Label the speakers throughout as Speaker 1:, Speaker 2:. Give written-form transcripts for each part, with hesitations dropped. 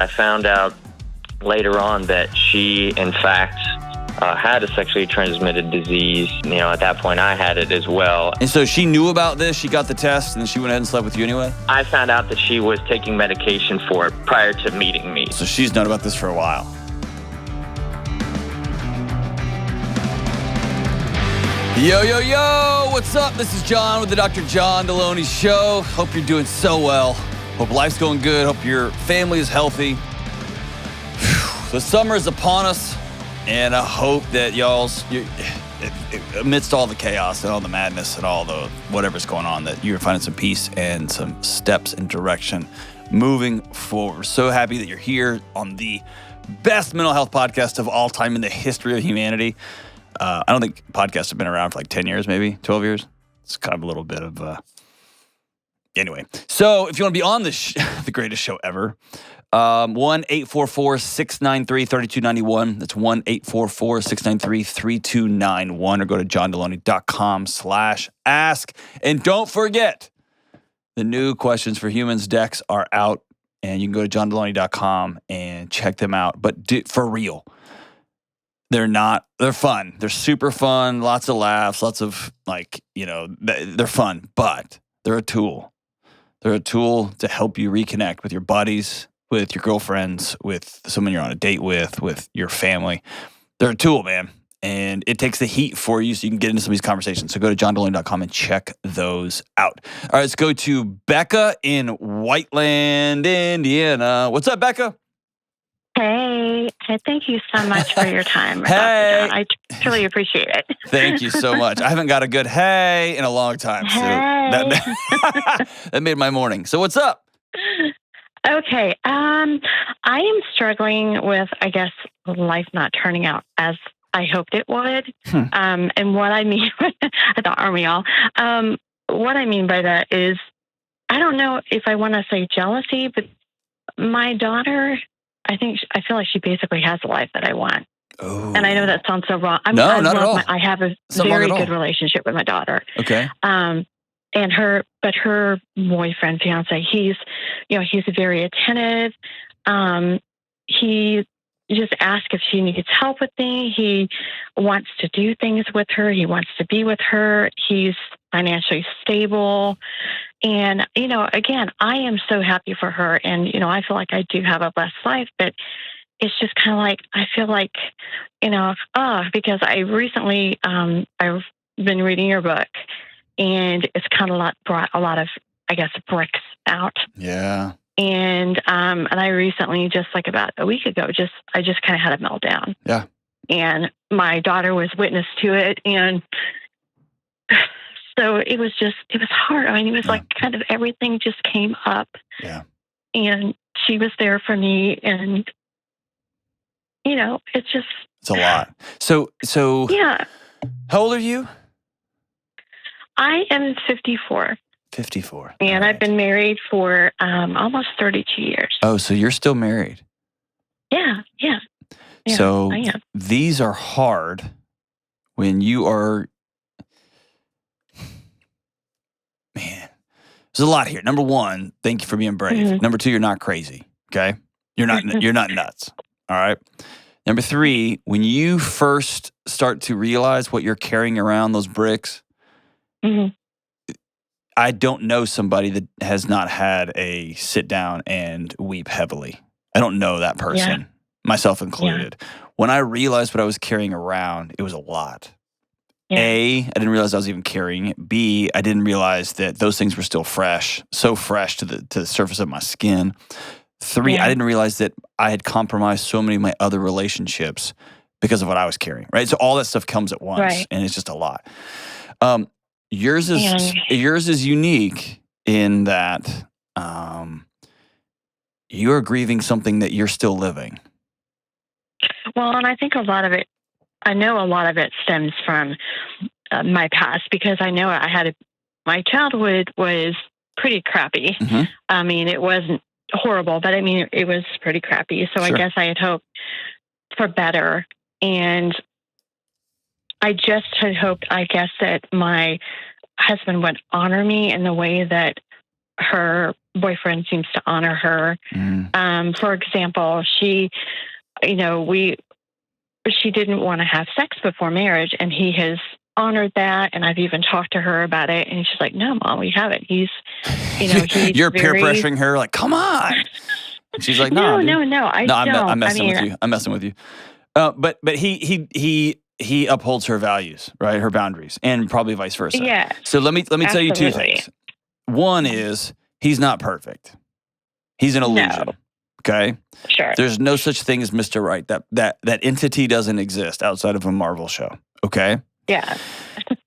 Speaker 1: I found out later on that she, in fact, had a sexually transmitted disease. At that point, I had it as well.
Speaker 2: And so she knew about this, she got the test, and then she went ahead and slept with you anyway?
Speaker 1: I found out that she was taking medication for it prior to meeting me.
Speaker 2: So she's known about this for a while. Yo, yo, yo, what's up? This is John with the Dr. John Delony Show. Hope you're doing so well. Hope life's going good. Hope your family is healthy. Whew. The summer is upon us, and I hope that amidst all the chaos and all the madness and all the whatever's going on, that you're finding some peace and some steps in direction moving forward. We're so happy that you're here on the best mental health podcast of all time in the history of humanity. I don't think podcasts have been around for like 10 years, maybe 12 years. It's kind of a little bit of, anyway. So if you want to be on the greatest show ever, 1-844-693-3291. That's 1-844-693-3291, or go to johndelony.com/ask. And don't forget, the new Questions for Humans decks are out, and you can go to johndelony.com and check them out. But for real, they're fun. They're super fun. Lots of laughs, lots of they're fun, but they're a tool. They're a tool to help you reconnect with your buddies, with your girlfriends, with someone you're on a date with your family. They're a tool, man. And it takes the heat for you so you can get into some of these conversations. So go to johndelony.com and check those out. All right, let's go to Becca in Whiteland, Indiana. What's up, Becca?
Speaker 3: Hey, thank you so much for your time.
Speaker 2: Hey.
Speaker 3: I truly appreciate it.
Speaker 2: Thank you so much. I haven't got a good hey in a long time. So
Speaker 3: Hey.
Speaker 2: that made my morning. So what's up?
Speaker 3: Okay. I am struggling with, I guess, life not turning out as I hoped it would. And what I mean, I thought, aren't we all? What I mean by that is, I don't know if I want to say jealousy, but my daughter, I feel like she basically has the life that I want.
Speaker 2: Oh.
Speaker 3: And I know that sounds so wrong.
Speaker 2: Not at all.
Speaker 3: I have a very good relationship with my daughter.
Speaker 2: Okay.
Speaker 3: And her boyfriend, fiance, he's very attentive. He just asks if she needs help with me. He wants to do things with her. He wants to be with her. He's financially stable. And, again, I am so happy for her. And, I feel like I do have a blessed life, but it's just kind of like, I feel like, because I recently, I've been reading your book, and it's kind of brought a lot of, I guess, bricks out.
Speaker 2: Yeah.
Speaker 3: And I recently, just like about a week ago, I just kind of had a meltdown.
Speaker 2: Yeah.
Speaker 3: And my daughter was witness to it. And so it was hard. I mean, it was like kind of everything just came up.
Speaker 2: Yeah.
Speaker 3: And she was there for me. And, it's
Speaker 2: a lot. So
Speaker 3: yeah.
Speaker 2: How old are you?
Speaker 3: I am 54.
Speaker 2: 54.
Speaker 3: And
Speaker 2: right.
Speaker 3: I've been married for almost 32 years.
Speaker 2: Oh, so you're still married?
Speaker 3: Yeah.
Speaker 2: So
Speaker 3: I am.
Speaker 2: These are hard when you are, man, there's a lot here. Number one, thank you for being brave.
Speaker 3: Mm-hmm.
Speaker 2: Number two, you're not crazy. Okay. You're not nuts. All right. Number three, when you first start to realize what you're carrying around, those bricks,
Speaker 3: Mm-hmm.
Speaker 2: I don't know somebody that has not had a sit down and weep heavily. I don't know that person, myself included. Yeah. When I realized what I was carrying around, it was a lot. Yeah. A, I didn't realize I was even carrying it. B, I didn't realize that those things were still fresh, so fresh to the surface of my skin. Three, I didn't realize that I had compromised so many of my other relationships because of what I was carrying, right? So all that stuff comes at once, and it's just a lot. Yours is unique in that you're grieving something that you're still living.
Speaker 3: Well, and I think I know a lot of it stems from my past, because I know my childhood was pretty crappy.
Speaker 2: Mm-hmm.
Speaker 3: I mean, it wasn't horrible, but I mean, it was pretty crappy. So
Speaker 2: Sure.
Speaker 3: I guess I had hoped for better. And I just had hoped, I guess, that my husband would honor me in the way that her boyfriend seems to honor her. For example, she didn't want to have sex before marriage, and he has honored that. And I've even talked to her about it, and she's like, "No, Mom, we haven't." He's
Speaker 2: You're peer pressuring her, like, "Come on." And she's like, "No,
Speaker 3: no,
Speaker 2: I'm
Speaker 3: don't.
Speaker 2: I'm messing with you. I'm messing with you." But he upholds her values, right? Her boundaries, and probably vice versa.
Speaker 3: Yeah.
Speaker 2: So let me tell you two
Speaker 3: Absolutely.
Speaker 2: things. One is he's not perfect. He's an illusion.
Speaker 3: No.
Speaker 2: Okay.
Speaker 3: Sure.
Speaker 2: There's no such thing as Mr. Right. That entity doesn't exist outside of a Marvel show. Okay.
Speaker 3: Yeah.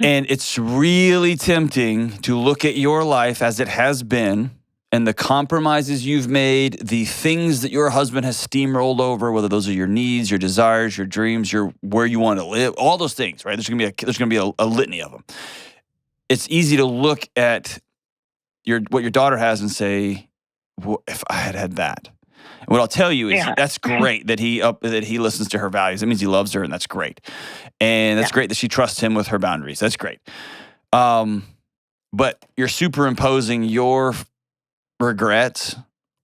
Speaker 2: And it's really tempting to look at your life as it has been and the compromises you've made, the things that your husband has steamrolled over, whether those are your needs, your desires, your dreams, where you want to live, all those things, right? There's going to be a litany of them. It's easy to look at what your daughter has and say, well, if I had that. And what I'll tell you is that's great that he listens to her values. That means he loves her, and that's great. And that's great that she trusts him with her boundaries. That's great. But you're superimposing your regrets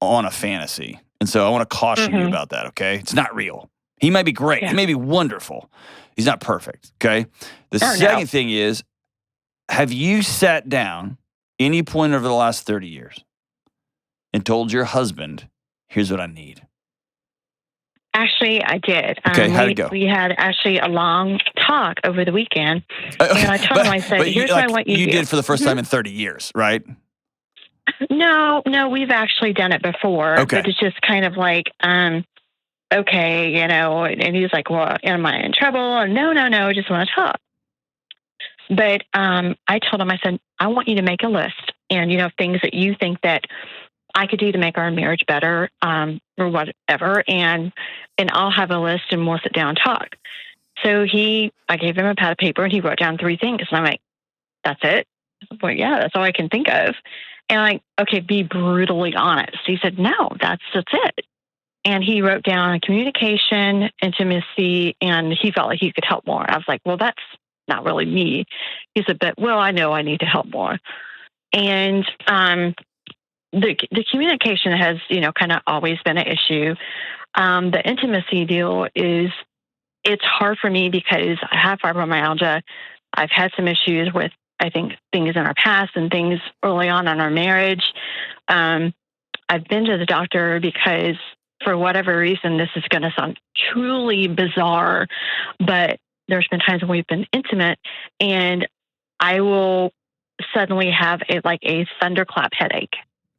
Speaker 2: on a fantasy. And so I want to caution you about that, okay? It's not real. He might be great. Yeah. He may be wonderful. He's not perfect, okay? The second thing is, have you sat down any point over the last 30 years and told your husband, here's what I need?
Speaker 3: Actually, I did.
Speaker 2: Okay, how'd it go?
Speaker 3: We had actually a long talk over the weekend. And I told him, I said, here's what I want you to do.
Speaker 2: You did for the first time in 30 years, right?
Speaker 3: No, we've actually done it before.
Speaker 2: Okay.
Speaker 3: But it's just kind of like, okay, and he's like, well, am I in trouble? And no, I just want to talk. But I told him, I said, I want you to make a list and, things that you think that I could do to make our marriage better, or whatever. And I'll have a list and we'll sit down and talk. So I gave him a pad of paper and he wrote down 3 things. And I'm like, that's it? Well, yeah, that's all I can think of. And I'm like, okay, be brutally honest. He said, no, that's it. And he wrote down communication, intimacy, and he felt like he could help more. I was like, well, that's not really me. He said, but, well, I know I need to help more. And the communication has, kind of always been an issue. The intimacy deal it's hard for me because I have fibromyalgia. I've had some issues with, I think, things in our past and things early on in our marriage. I've been to the doctor because for whatever reason, this is going to sound truly bizarre, but there's been times when we've been intimate and I will suddenly have a thunderclap headache.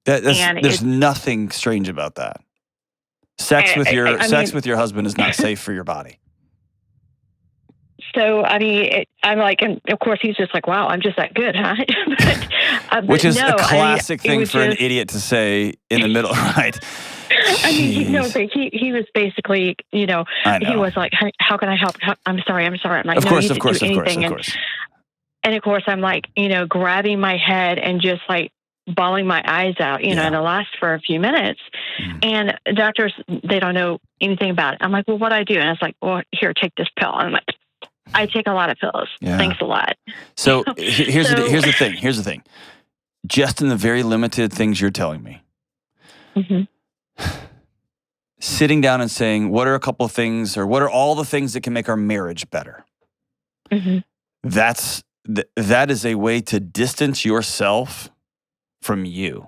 Speaker 2: There's nothing strange about that. Sex with your husband is not safe for your body.
Speaker 3: So, I'm like, and of course he's just like, wow, I'm just that good, huh? but,
Speaker 2: which is a classic thing for an idiot to say in the middle, right?
Speaker 3: But he was basically, he was like, how can I help? I'm sorry. I'm like,
Speaker 2: of course.
Speaker 3: And of course I'm like, grabbing my head and just like bawling my eyes out, and it lasts for a few minutes. And doctors, they don't know anything about it. I'm like, well, what do I do? And it's like, well, here, take this pill. And I'm like, I take a lot of pills. Yeah. Thanks a lot.
Speaker 2: So here's the thing. Just in the very limited things you're telling me, sitting down and saying, what are a couple of things, or what are all the things that can make our marriage better? That is a way to distance yourself from you.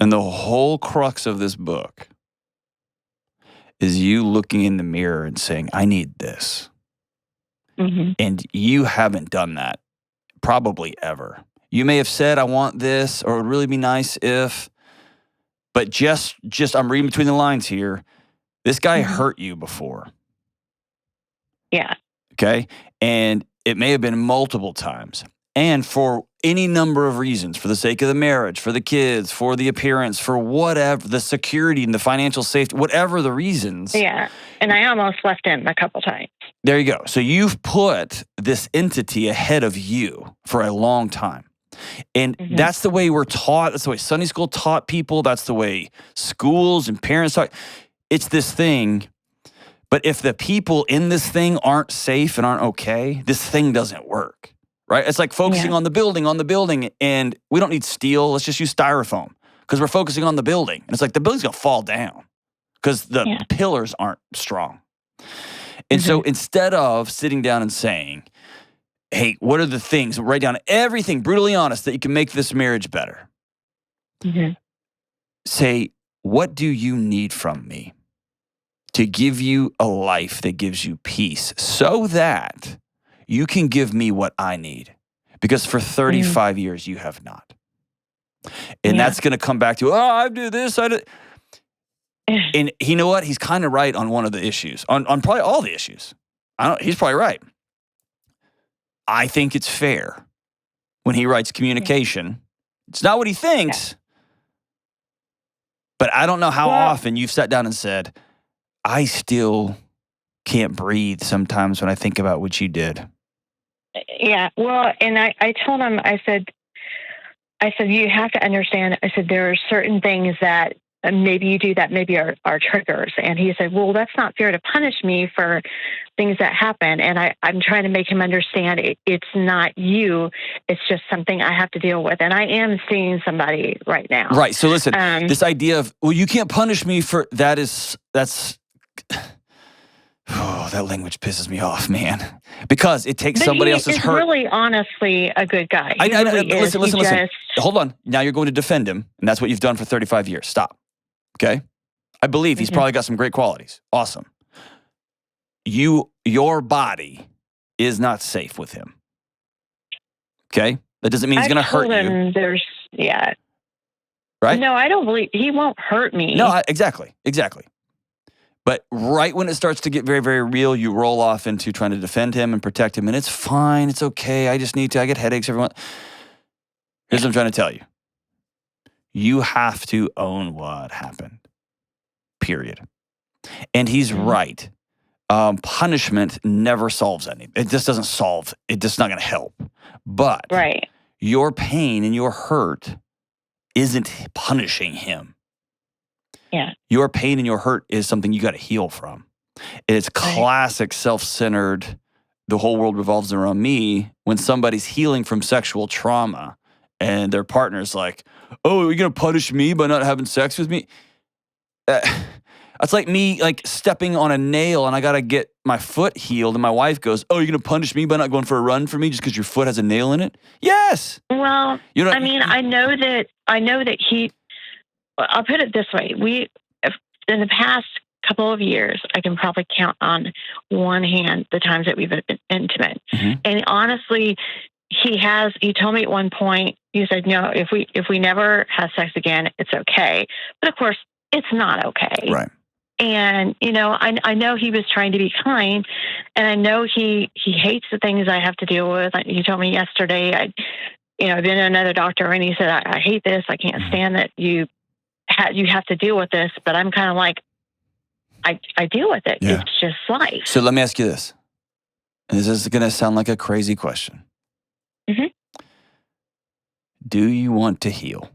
Speaker 2: And the whole crux of this book is you looking in the mirror and saying, I need this. And you haven't done that probably ever. You may have said, I want this, or it would really be nice if, but just I'm reading between the lines here. This guy hurt you before.
Speaker 3: Yeah.
Speaker 2: Okay. And it may have been multiple times. And for any number of reasons, for the sake of the marriage, for the kids, for the appearance, for whatever, the security and the financial safety, whatever the reasons.
Speaker 3: Yeah. And I almost left him a couple times.
Speaker 2: There you go. So you've put this entity ahead of you for a long time. And that's the way we're taught. That's the way Sunday school taught people. That's the way schools and parents taught. It's this thing. But if the people in this thing aren't safe and aren't okay, this thing doesn't work. right? It's like focusing on the building, and we don't need steel. Let's just use styrofoam because we're focusing on the building. And it's like the building's going to fall down because the pillars aren't strong. And so instead of sitting down and saying, hey, what are the things, write down everything, brutally honest, that you can make this marriage better. Say, what do you need from me to give you a life that gives you peace so that you can give me what I need? Because for 35 years, you have not. And that's going to come back to, I do this, I do. And you know what? He's kind of right on one of the issues, on probably all the issues. He's probably right. I think it's fair when he writes communication. It's not what he thinks, but I don't know how often you've sat down and said, I still can't breathe sometimes when I think about what you did.
Speaker 3: Yeah, well, and I told him, I said, you have to understand, I said, there are certain things that maybe you do that maybe are triggers. And he said, well, that's not fair to punish me for things that happen. And I'm trying to make him understand it's not you. It's just something I have to deal with. And I am seeing somebody right now.
Speaker 2: Right. So listen, this idea of, well, you can't punish me for that's that language pisses me off, man. Because it takes somebody else's hurt.
Speaker 3: He's really, honestly, a good guy.
Speaker 2: Listen. Hold on. Now you're going to defend him, and that's what you've done for 35 years. Stop. Okay? I believe he's probably got some great qualities. Awesome. Your body is not safe with him. Okay? That doesn't mean he's going to hurt you. Right?
Speaker 3: No, I don't believe he won't hurt me.
Speaker 2: No, exactly. But right when it starts to get very, very real, you roll off into trying to defend him and protect him. And it's fine. It's okay. I get headaches, everyone. Here's what I'm trying to tell you. You have to own what happened. Period. And he's right. Punishment never solves anything. It just doesn't solve. It's just not going to help. But your pain and your hurt isn't punishing him.
Speaker 3: Yeah.
Speaker 2: Your pain and your hurt is something you got to heal from. It's classic self-centered, the whole world revolves around me, when somebody's healing from sexual trauma and their partner's like, oh, are you going to punish me by not having sex with me? It's like me stepping on a nail and I got to get my foot healed and my wife goes, oh, you're going to punish me by not going for a run for me just because your foot has a nail in it? Yes.
Speaker 3: Well, I know that he, I'll put it this way. In the past couple of years, I can probably count on one hand the times that we've been intimate. And honestly, he told me at one point, he said, no, if we never have sex again, it's okay. But of course, it's not okay.
Speaker 2: Right.
Speaker 3: And, I know he was trying to be kind, and I know he hates the things I have to deal with. He told me yesterday, I've been to another doctor, and he said, I hate this. I can't stand that you have to deal with this. But I'm kind of like, I deal with it. Yeah. It's just life.
Speaker 2: So let me ask you this. And this is going to sound like a crazy question. Do you want to heal?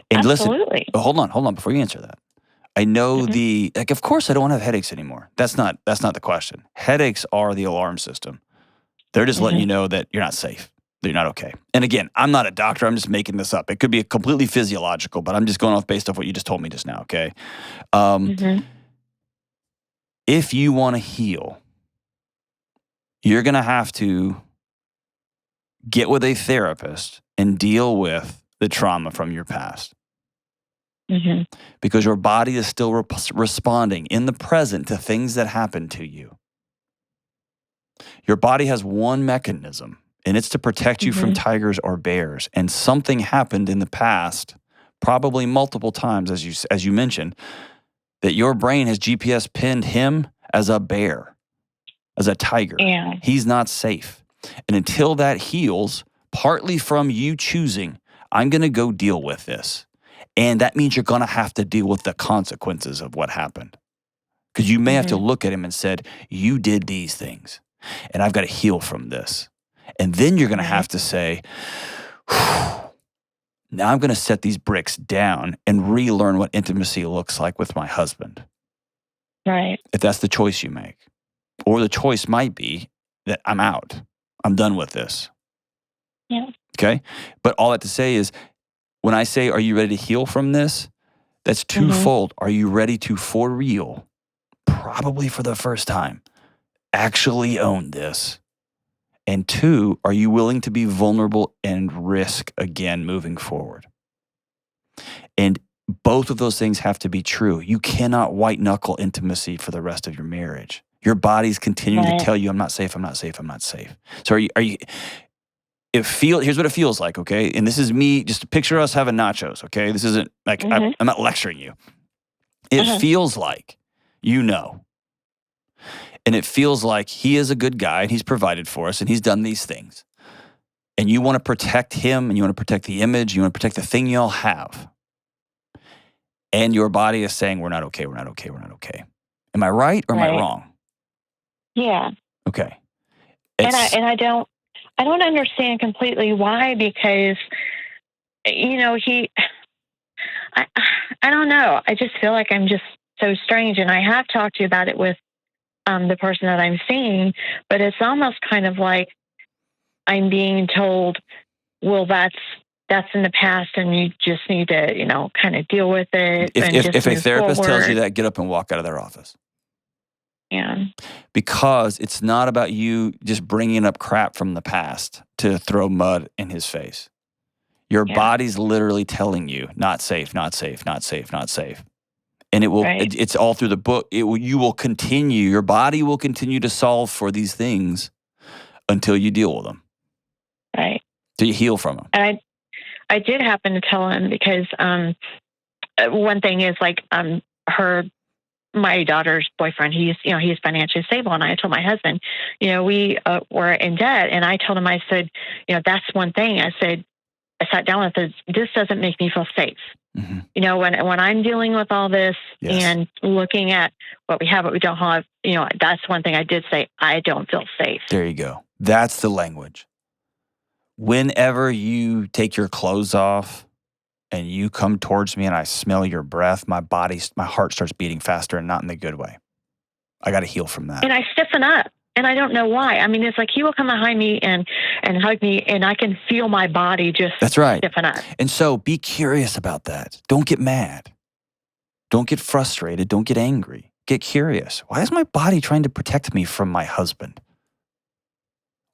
Speaker 2: And
Speaker 3: absolutely.
Speaker 2: Listen, hold on before you answer that. I know of course I don't want to have headaches anymore. That's not the question. Headaches are the alarm system. They're just letting you know that you're not safe, that you're not okay. And again, I'm not a doctor. I'm just making this up. It could be completely physiological, but I'm just going off based off what you just told me just now, okay? If you want to heal, you're going to have to get with a therapist and deal with the trauma from your past. Because your body is still responding in the present to things that happened to you. Your body has one mechanism, and it's to protect you from tigers or bears. And something happened in the past, probably multiple times, as you mentioned, that your brain has GPS pinned him as a bear, as a tiger.
Speaker 3: Yeah.
Speaker 2: He's not safe. And until that heals, partly from you choosing, I'm going to go deal with this. And that means you're going to have to deal with the consequences of what happened. Because you may have to look at him and said, you did these things, and I've got to heal from this. And then you're going to have to say, now I'm going to set these bricks down and relearn what intimacy looks like with my husband.
Speaker 3: Right.
Speaker 2: If that's the choice you make. Or the choice might be that I'm out. I'm done with this.
Speaker 3: Yeah.
Speaker 2: Okay? But all that to say is, when I say, are you ready to heal from this? That's twofold. Are you ready to, for real, probably for the first time, actually own this? And 2, are you willing to be vulnerable and risk again moving forward? And both of those things have to be true. You cannot white knuckle intimacy for the rest of your marriage. Your body's continuing to tell you, I'm not safe, I'm not safe, I'm not safe. So here's what it feels like, okay? And this is me, just picture us having nachos, okay? This isn't like, I'm not lecturing you. It feels like, and it feels like he is a good guy and he's provided for us and he's done these things. And you want to protect him and you want to protect the image, you want to protect the thing y'all have. And your body is saying, we're not okay, we're not okay, we're not okay. Am I right or am I wrong?
Speaker 3: Yeah.
Speaker 2: Okay.
Speaker 3: I don't understand completely why, because, I don't know. I just feel like I'm just so strange. And I have talked to you about it with the person that I'm seeing, but it's almost kind of like I'm being told, well, that's in the past and you just need to, kind of deal with it.
Speaker 2: If a therapist tells you that, get up and walk out of their office.
Speaker 3: Yeah.
Speaker 2: Because it's not about you just bringing up crap from the past to throw mud in his face. Your body's literally telling you, not safe, not safe, not safe, not safe. And it will. It's all through the book. You will continue. Your body will continue to solve for these things until you deal with them.
Speaker 3: Right.
Speaker 2: Till you heal from them.
Speaker 3: And I did happen to tell him, because one thing is like my daughter's boyfriend, he's financially stable. And I told my husband, we were in debt. And I told him, I said, that's one thing. I said, I sat down with him, this doesn't make me feel safe. Mm-hmm. When I'm dealing with all this and looking at what we have, what we don't have, that's one thing I did say, I don't feel safe.
Speaker 2: There you go. That's the language. Whenever you take your clothes off and you come towards me and I smell your breath, my heart starts beating faster, and not in the good way. I got to heal from that.
Speaker 3: And I stiffen up, and I don't know why. I mean, it's like he will come behind me and hug me, and I can feel my body just stiffen up.
Speaker 2: And so be curious about that. Don't get mad. Don't get frustrated. Don't get angry. Get curious. Why is my body trying to protect me from my husband?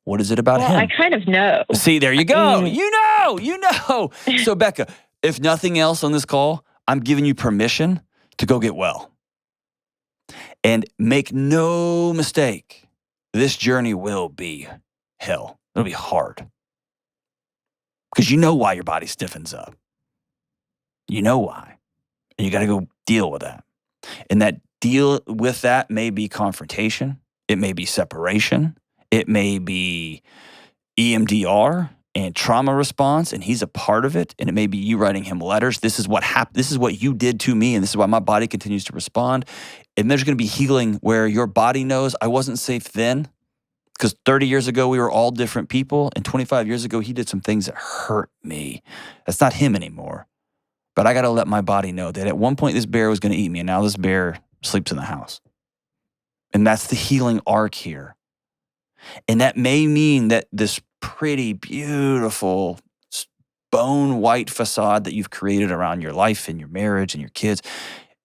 Speaker 2: What is it about him?
Speaker 3: I kind of know.
Speaker 2: See, there you go. You know. So, Becca, if nothing else on this call, I'm giving you permission to go get well. And make no mistake, this journey will be hell. It'll be hard. Because you know why your body stiffens up. You know why. And you got to go deal with that. And that deal with that may be confrontation. It may be separation. It may be EMDR and trauma response, and he's a part of it. And it may be you writing him letters. This is what happened. This is what you did to me, and this is why my body continues to respond. And there's going to be healing where your body knows I wasn't safe then, because 30 years ago we were all different people, and 25 years ago he did some things that hurt me. That's not him anymore. But I got to let my body know that at one point this bear was going to eat me, and now this bear sleeps in the house. And that's the healing arc here. And that may mean that this pretty, beautiful, bone white facade that you've created around your life and your marriage and your kids,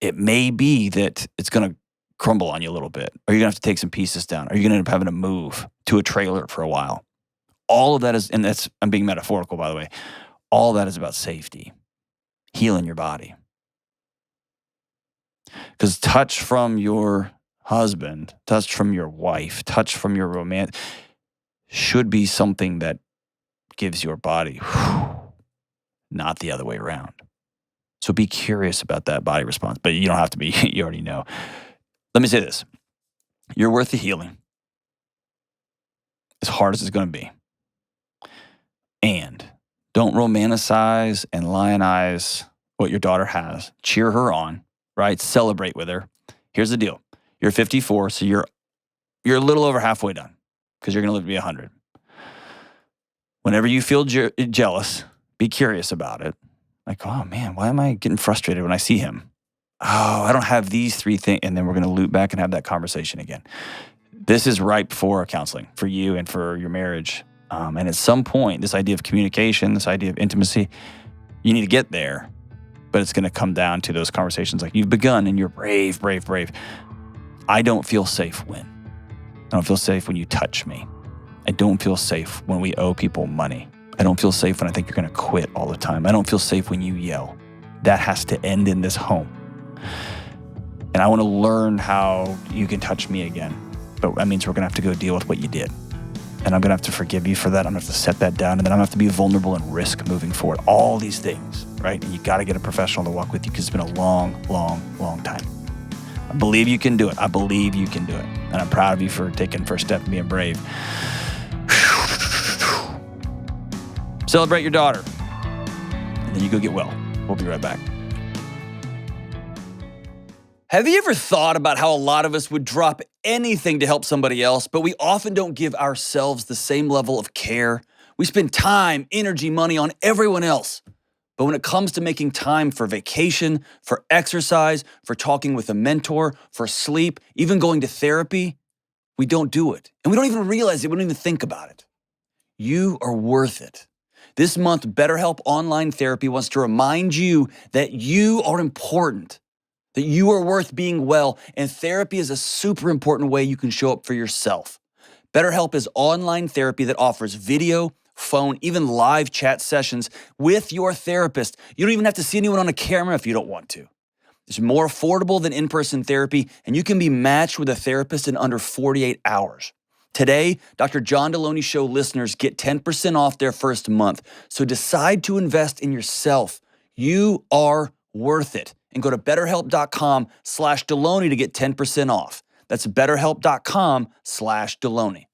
Speaker 2: it may be that it's going to crumble on you a little bit. Or you're going to have to take some pieces down. Or you're going to end up having to move to a trailer for a while. All of that is, and that's, I'm being metaphorical, by the way, all that is about safety, healing your body. Because touch from your husband, touch from your wife, touch from your romance should be something that gives your body, not the other way around. So be curious about that body response, but you don't have to be, you already know. Let me say this. You're worth the healing, as hard as it's going to be. And don't romanticize and lionize what your daughter has. Cheer her on, right? Celebrate with her. Here's the deal. You're 54, so you're a little over halfway done because you're going to live to be 100. Whenever you feel jealous, be curious about it. Like, oh man, why am I getting frustrated when I see him? Oh, I don't have these three things. And then we're going to loop back and have that conversation again. This is ripe for counseling for you and for your marriage. And at some point, this idea of communication, this idea of intimacy, you need to get there. But it's going to come down to those conversations like you've begun, and you're brave, brave, brave. I don't feel safe when. I don't feel safe when you touch me. I don't feel safe when we owe people money. I don't feel safe when I think you're going to quit all the time. I don't feel safe when you yell. That has to end in this home. And I want to learn how you can touch me again. But that means we're going to have to go deal with what you did. And I'm going to have to forgive you for that. I'm going to have to set that down. And then I'm going to have to be vulnerable and risk moving forward. All these things, right? And you got to get a professional to walk with you because it's been a long, long, long time. I believe you can do it. I believe you can do it. And I'm proud of you for taking the first step and being brave. Celebrate your daughter. And then you go get well. We'll be right back. Have you ever thought about how a lot of us would drop anything to help somebody else, but we often don't give ourselves the same level of care? We spend time, energy, money on everyone else. But when it comes to making time for vacation, for exercise, for talking with a mentor, for sleep, even going to therapy, we don't do it. And we don't even realize it. We don't even think about it. You are worth it. This month, BetterHelp Online Therapy wants to remind you that you are important, that you are worth being well, and therapy is a super important way you can show up for yourself. BetterHelp is online therapy that offers video, phone, even live chat sessions with your therapist. You don't even have to see anyone on a camera if you don't want to. It's more affordable than in-person therapy, and you can be matched with a therapist in under 48 hours. Today, Dr. John Delony Show listeners get 10% off their first month. So decide to invest in yourself. You are worth it. And go to betterhelp.com/Delony to get 10% off. That's betterhelp.com/Delony.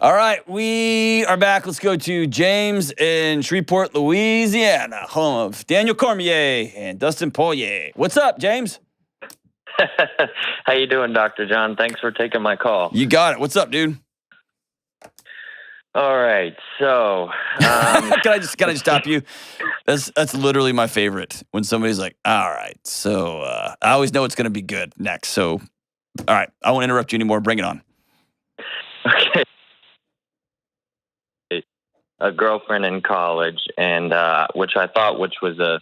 Speaker 2: All right, we are back. Let's go to James in Shreveport, Louisiana, home of Daniel Cormier and Dustin Poirier. What's up, James?
Speaker 1: How you doing, Dr. John? Thanks for taking my call.
Speaker 2: You got it. What's up, dude?
Speaker 1: All right, so
Speaker 2: can I just stop you? That's literally my favorite when somebody's like, "All right, so I always know it's going to be good next." So, all right, I won't interrupt you anymore. Bring it on.
Speaker 1: Okay. A girlfriend in college, and which I thought was a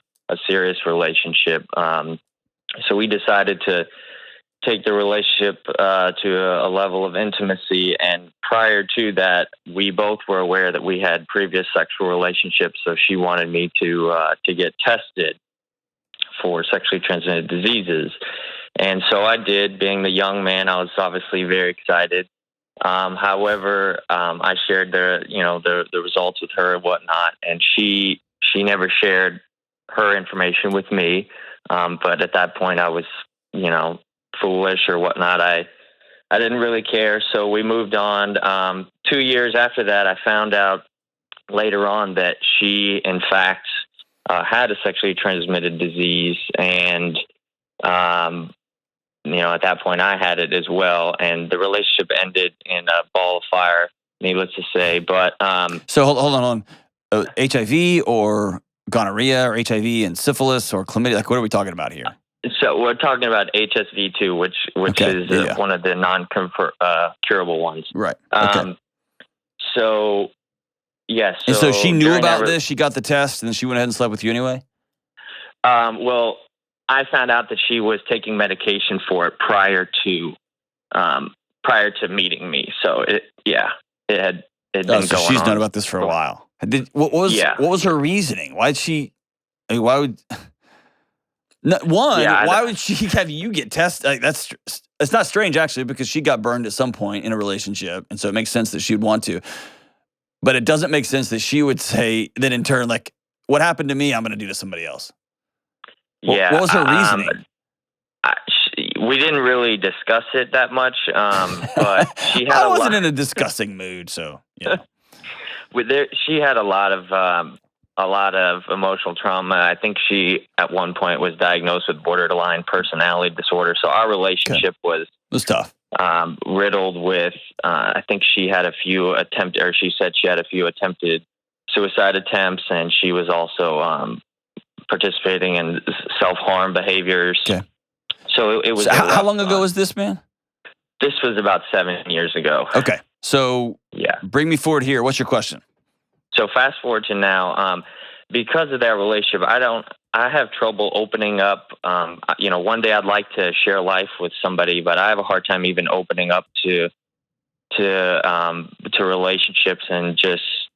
Speaker 1: serious relationship. So we decided to take the relationship to a level of intimacy. And prior to that, we both were aware that we had previous sexual relationships. So she wanted me to get tested for sexually transmitted diseases. And so I did. Being the young man, I was obviously very excited. However, I shared the results with her and whatnot, and she never shared her information with me. But at that point, I was, foolish or whatnot. I didn't really care. So we moved on. 2 years after that, I found out later on that she, in fact, had a sexually transmitted disease. And, at that point I had it as well. And the relationship ended in a ball of fire, needless to say. But,
Speaker 2: so hold on. HIV or gonorrhea or HIV and syphilis or chlamydia? Like, what are we talking about here?
Speaker 1: So we're talking about HSV2, which is one of the non-curable ones.
Speaker 2: Right. Okay.
Speaker 1: So, yes.
Speaker 2: And so she knew about this. She got the test, and then she went ahead and slept with you anyway.
Speaker 1: Well, I found out that she was taking medication for it prior to meeting me. So it had been going on.
Speaker 2: So she's known about this for a while. What was her reasoning? Why would she have you get tested? Like, it's not strange actually, because she got burned at some point in a relationship, and so it makes sense that she would want to. But it doesn't make sense that she would say then in turn, like, what happened to me, I'm going to do to somebody else.
Speaker 1: Yeah.
Speaker 2: What was her reasoning?
Speaker 1: We didn't really discuss it that much, but she had.
Speaker 2: I wasn't in a discussing mood, so yeah.
Speaker 1: She had a lot of emotional trauma. I think she at one point was diagnosed with borderline personality disorder. So our relationship was
Speaker 2: tough,
Speaker 1: riddled with. I think she had she said she had a few attempted suicide attempts, and she was also participating in self-harm behaviors.
Speaker 2: Okay.
Speaker 1: So it was.
Speaker 2: So how long ago was this, man?
Speaker 1: This was about 7 years ago.
Speaker 2: Okay. So
Speaker 1: Yeah.
Speaker 2: bring me forward here. What's your question?
Speaker 1: So fast forward to now, because of that relationship, I have trouble opening up. One day I'd like to share life with somebody, but I have a hard time even opening up to relationships and just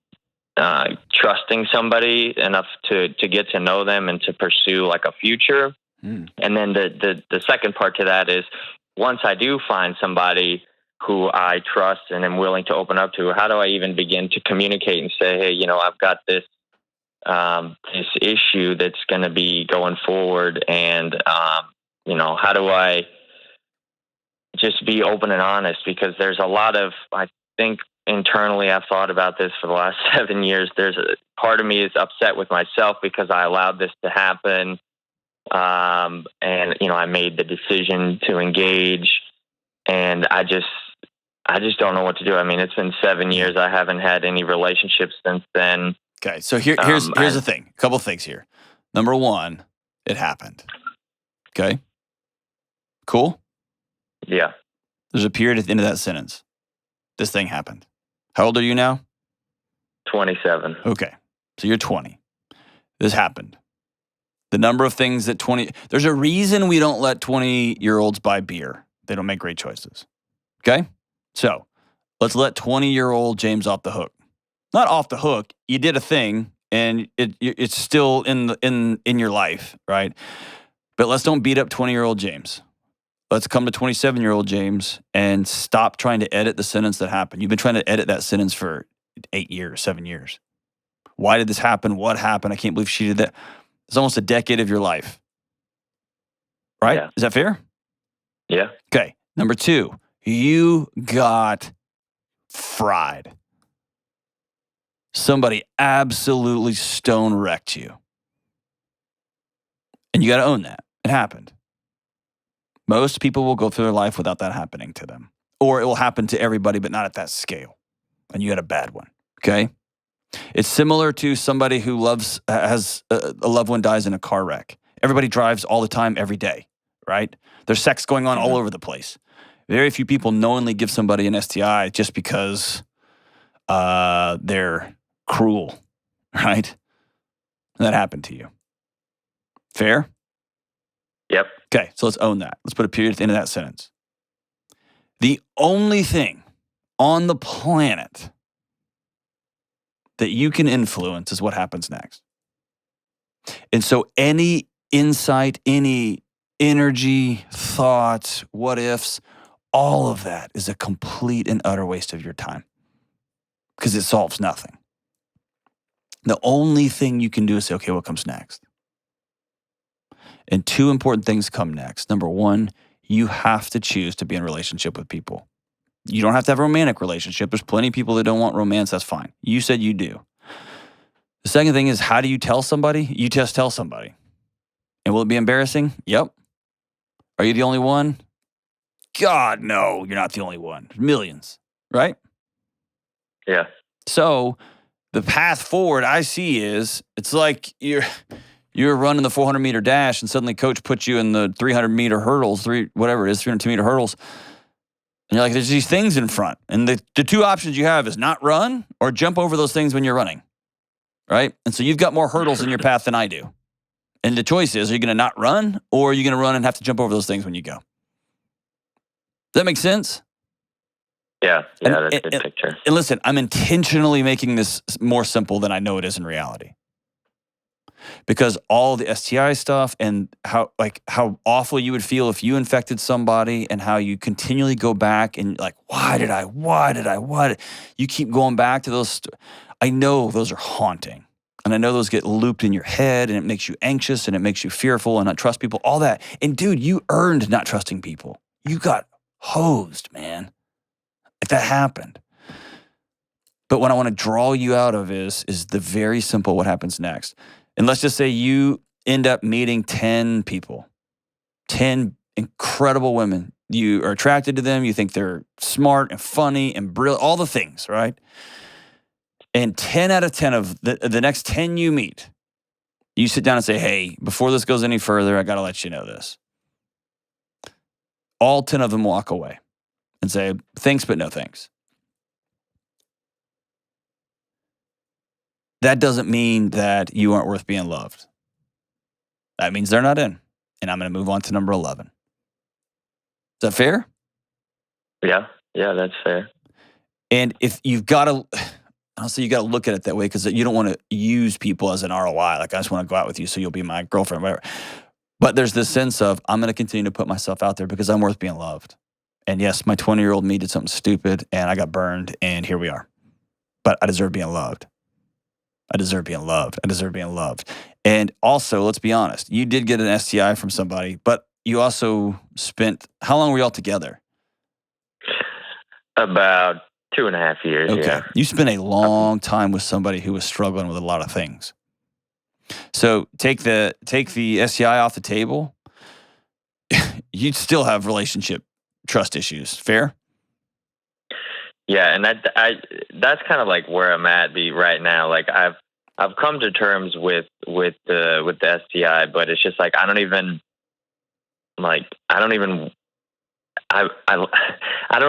Speaker 1: trusting somebody enough to get to know them and to pursue like a future. And then the second part to that is, once I do find somebody who I trust and am willing to open up to, how do I even begin to communicate and say, hey, I've got this issue that's going to be going forward, and how do I just be open and honest? Because there's a lot of, I think internally, I've thought about this for the last 7 years. There's a part of me is upset with myself because I allowed this to happen. I made the decision to engage, and I just don't know what to do. I mean, it's been 7 years. I haven't had any relationships since then.
Speaker 2: Okay. So here's the thing. A couple of things here. Number one, it happened. Okay. Cool.
Speaker 1: Yeah.
Speaker 2: There's a period at the end of that sentence. This thing happened. How old are you now?
Speaker 1: 27.
Speaker 2: Okay. So you're 20. This happened. The number of things that there's a reason we don't let 20-year-olds buy beer. They don't make great choices. Okay? So let's let 20-year-old James off the hook. Not off the hook. You did a thing, and it's still in your life, right? But let's don't beat up 20-year-old James. Let's come to 27-year-old James and stop trying to edit the sentence that happened. You've been trying to edit that sentence for 8 years, 7 years. Why did this happen? What happened? I can't believe she did that. It's almost a decade of your life. Right?
Speaker 1: Yeah.
Speaker 2: Is that fair?
Speaker 1: Yeah.
Speaker 2: Okay. Number 2, you got fried. Somebody absolutely stone wrecked you. And you got to own that. It happened. Most people will go through their life without that happening to them. Or it will happen to everybody, but not at that scale. And you had a bad one. Okay? It's similar to somebody who has a loved one dies in a car wreck. Everybody drives all the time, every day, right? There's sex going on all over the place. Very few people knowingly give somebody an STI just because they're cruel, right? And that happened to you. Fair?
Speaker 1: Yep.
Speaker 2: Okay, so let's own that. Let's put a period at the end of that sentence. The only thing on the planet that you can influence is what happens next. And so any insight, any energy, thoughts, what ifs, all of that is a complete and utter waste of your time because it solves nothing. The only thing you can do is say, okay, what comes next? And 2 important things come next. Number 1, you have to choose to be in a relationship with people. You don't have to have a romantic relationship. There's plenty of people that don't want romance. That's fine. You said you do. The second thing is, how do you tell somebody? You just tell somebody. And will it be embarrassing? Yep. Are you the only one? God, no, you're not the only one. There's millions, right?
Speaker 1: Yeah.
Speaker 2: So the path forward I see is, it's like you're running the 400-meter dash and suddenly coach puts you in the 300-meter hurdles, 302-meter hurdles. And you're like, there's these things in front. And the 2 options you have is not run or jump over those things when you're running, right? And so you've got more hurdles in your path than I do. And the choice is, are you going to not run, or are you going to run and have to jump over those things when you go? Does that make sense?
Speaker 1: Yeah, that's a good picture.
Speaker 2: And listen, I'm intentionally making this more simple than I know it is in reality. Because all the STI stuff and how awful you would feel if you infected somebody, and how you continually go back and like, why did I? You keep going back to those. I know those are haunting. And I know those get looped in your head, and it makes you anxious, and it makes you fearful and not trust people, all that. And dude, you earned not trusting people. You got hosed, man. Like, that happened. But what I want to draw you out of is the very simple what happens next. And let's just say you end up meeting 10 people, 10 incredible women. You are attracted to them. You think they're smart and funny and brilliant, all the things, right? And 10 out of 10 of the next 10 you meet, you sit down and say, hey, before this goes any further, I got to let you know this. All 10 of them walk away. and say, thanks, but no thanks. That doesn't mean that you aren't worth being loved. That means they're not in. And I'm going to move on to number 11. Is that fair?
Speaker 1: Yeah, that's fair.
Speaker 2: And if you've got to, honestly, you got to look at it that way because you don't want to use people as an ROI. Like, I just want to go out with you so you'll be my girlfriend, whatever. But there's this sense of, I'm going to continue to put myself out there because I'm worth being loved. And yes, my 20-year-old me did something stupid and I got burned and here we are. But I deserve being loved. I deserve being loved. I deserve being loved. And also, let's be honest, you did get an STI from somebody, but you also spent, how long were y'all together?
Speaker 1: About 2.5 years,
Speaker 2: okay.
Speaker 1: Yeah.
Speaker 2: You spent a long time with somebody who was struggling with a lot of things. So take the STI off the table, you'd still have relationship trust issues. Fair?
Speaker 1: Yeah, and that's kind of like where I'm at right now. Like I've come to terms with the STI, but it's just like I don't even I don't know